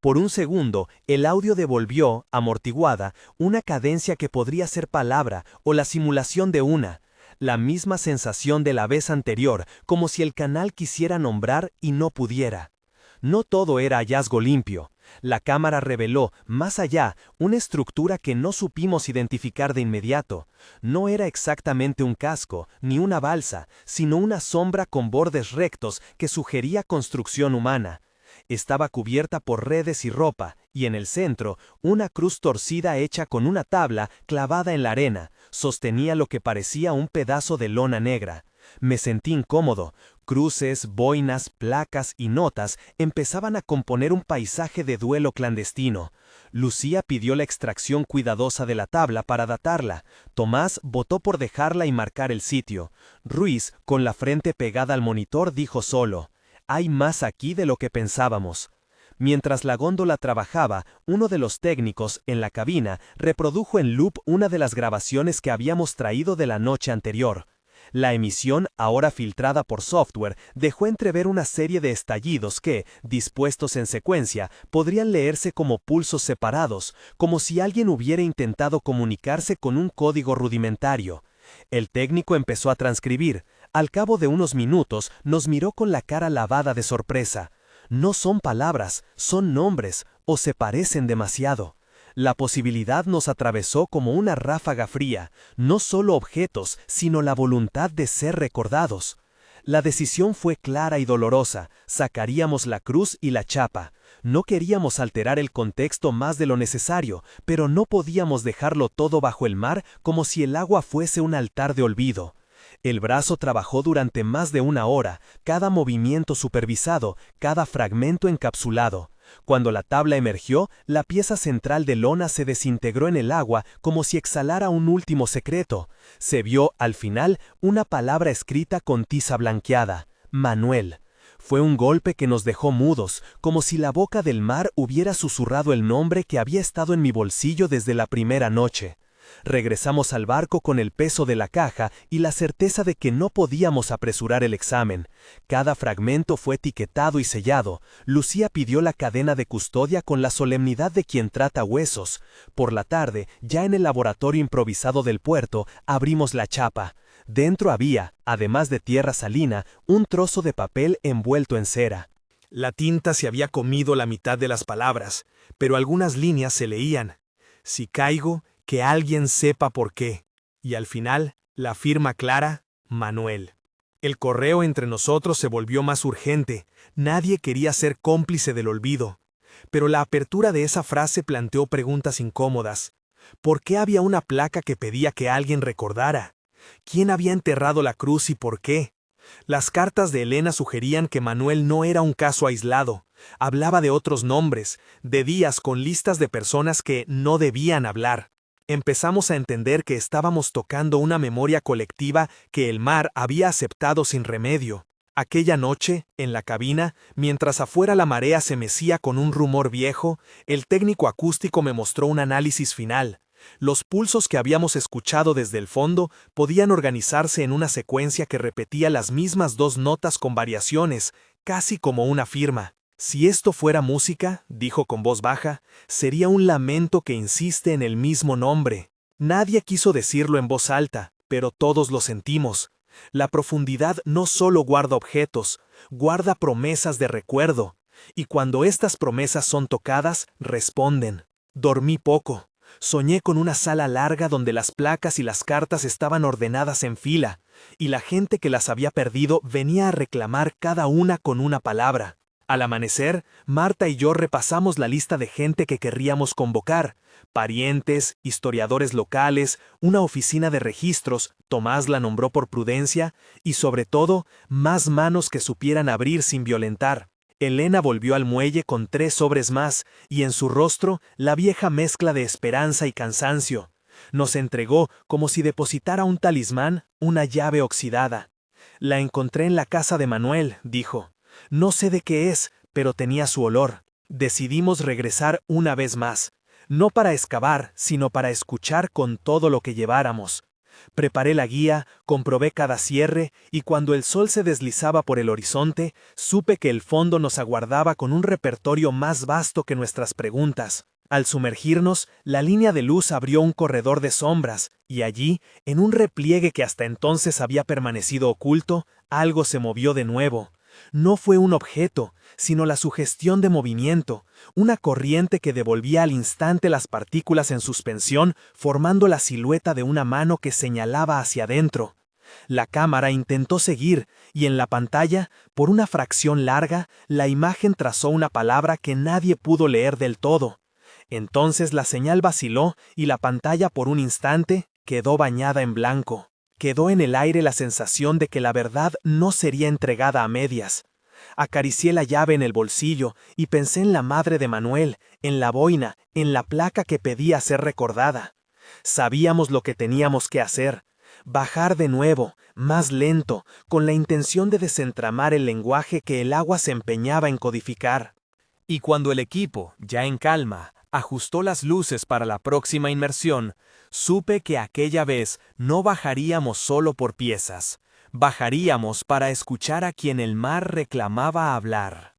Por un segundo, el audio devolvió, amortiguada, una cadencia que podría ser palabra o la simulación de una. La misma sensación de la vez anterior, como si el canal quisiera nombrar y no pudiera. No todo era hallazgo limpio. La cámara reveló, más allá, una estructura que no supimos identificar de inmediato. No era exactamente un casco, ni una balsa, sino una sombra con bordes rectos que sugería construcción humana. Estaba cubierta por redes y ropa, y en el centro, una cruz torcida hecha con una tabla clavada en la arena, sostenía lo que parecía un pedazo de lona negra. Me sentí incómodo. Cruces, boinas, placas y notas empezaban a componer un paisaje de duelo clandestino. Lucía pidió la extracción cuidadosa de la tabla para datarla. Tomás votó por dejarla y marcar el sitio. Ruiz, con la frente pegada al monitor, dijo solo: «Hay más aquí de lo que pensábamos». Mientras la góndola trabajaba, uno de los técnicos, en la cabina, reprodujo en loop una de las grabaciones que habíamos traído de la noche anterior. La emisión, ahora filtrada por software, dejó entrever una serie de estallidos que, dispuestos en secuencia, podrían leerse como pulsos separados, como si alguien hubiera intentado comunicarse con un código rudimentario. El técnico empezó a transcribir. Al cabo de unos minutos, nos miró con la cara lavada de sorpresa. No son palabras, son nombres, o se parecen demasiado. La posibilidad nos atravesó como una ráfaga fría, no solo objetos, sino la voluntad de ser recordados. La decisión fue clara y dolorosa, sacaríamos la cruz y la chapa. No queríamos alterar el contexto más de lo necesario, pero no podíamos dejarlo todo bajo el mar como si el agua fuese un altar de olvido. El brazo trabajó durante más de una hora, cada movimiento supervisado, cada fragmento encapsulado. Cuando la tabla emergió, la pieza central de lona se desintegró en el agua como si exhalara un último secreto. Se vio, al final, una palabra escrita con tiza blanqueada: Manuel. Fue un golpe que nos dejó mudos, como si la boca del mar hubiera susurrado el nombre que había estado en mi bolsillo desde la primera noche. Regresamos al barco con el peso de la caja y la certeza de que no podíamos apresurar el examen. Cada fragmento fue etiquetado y sellado. Lucía pidió la cadena de custodia con la solemnidad de quien trata huesos. Por la tarde, ya en el laboratorio improvisado del puerto, abrimos la chapa. Dentro había, además de tierra salina, un trozo de papel envuelto en cera. La tinta se había comido la mitad de las palabras, pero algunas líneas se leían. Si caigo, que alguien sepa por qué. Y al final, la firma clara, Manuel. El correo entre nosotros se volvió más urgente. Nadie quería ser cómplice del olvido. Pero la apertura de esa frase planteó preguntas incómodas. ¿Por qué había una placa que pedía que alguien recordara? ¿Quién había enterrado la cruz y por qué? Las cartas de Elena sugerían que Manuel no era un caso aislado. Hablaba de otros nombres, de días con listas de personas que no debían hablar. Empezamos a entender que estábamos tocando una memoria colectiva que el mar había aceptado sin remedio. Aquella noche, en la cabina, mientras afuera la marea se mecía con un rumor viejo, el técnico acústico me mostró un análisis final. Los pulsos que habíamos escuchado desde el fondo podían organizarse en una secuencia que repetía las mismas dos notas con variaciones, casi como una firma. Si esto fuera música, dijo con voz baja, sería un lamento que insiste en el mismo nombre. Nadie quiso decirlo en voz alta, pero todos lo sentimos. La profundidad no solo guarda objetos, guarda promesas de recuerdo. Y cuando estas promesas son tocadas, responden. Dormí poco. Soñé con una sala larga donde las placas y las cartas estaban ordenadas en fila, y la gente que las había perdido venía a reclamar cada una con una palabra. Al amanecer, Marta y yo repasamos la lista de gente que querríamos convocar, parientes, historiadores locales, una oficina de registros, Tomás la nombró por prudencia, y sobre todo, más manos que supieran abrir sin violentar. Elena volvió al muelle con 3 sobres más, y en su rostro la vieja mezcla de esperanza y cansancio. Nos entregó, como si depositara un talismán, una llave oxidada. La encontré en la casa de Manuel, dijo. No sé de qué es, pero tenía su olor. Decidimos regresar una vez más, no para excavar, sino para escuchar con todo lo que lleváramos. Preparé la guía, comprobé cada cierre, y cuando el sol se deslizaba por el horizonte, supe que el fondo nos aguardaba con un repertorio más vasto que nuestras preguntas. Al sumergirnos, la línea de luz abrió un corredor de sombras, y allí, en un repliegue que hasta entonces había permanecido oculto, algo se movió de nuevo. No fue un objeto, sino la sugestión de movimiento, una corriente que devolvía al instante las partículas en suspensión, formando la silueta de una mano que señalaba hacia adentro. La cámara intentó seguir, y en la pantalla, por una fracción larga, la imagen trazó una palabra que nadie pudo leer del todo. Entonces la señal vaciló y la pantalla por un instante quedó bañada en blanco. Quedó en el aire la sensación de que la verdad no sería entregada a medias. Acaricié la llave en el bolsillo y pensé en la madre de Manuel, en la boina, en la placa que pedía ser recordada. Sabíamos lo que teníamos que hacer. Bajar de nuevo, más lento, con la intención de desentramar el lenguaje que el agua se empeñaba en codificar. Y cuando el equipo, ya en calma, ajustó las luces para la próxima inmersión, supe que aquella vez no bajaríamos solo por piezas, bajaríamos para escuchar a quien el mar reclamaba hablar.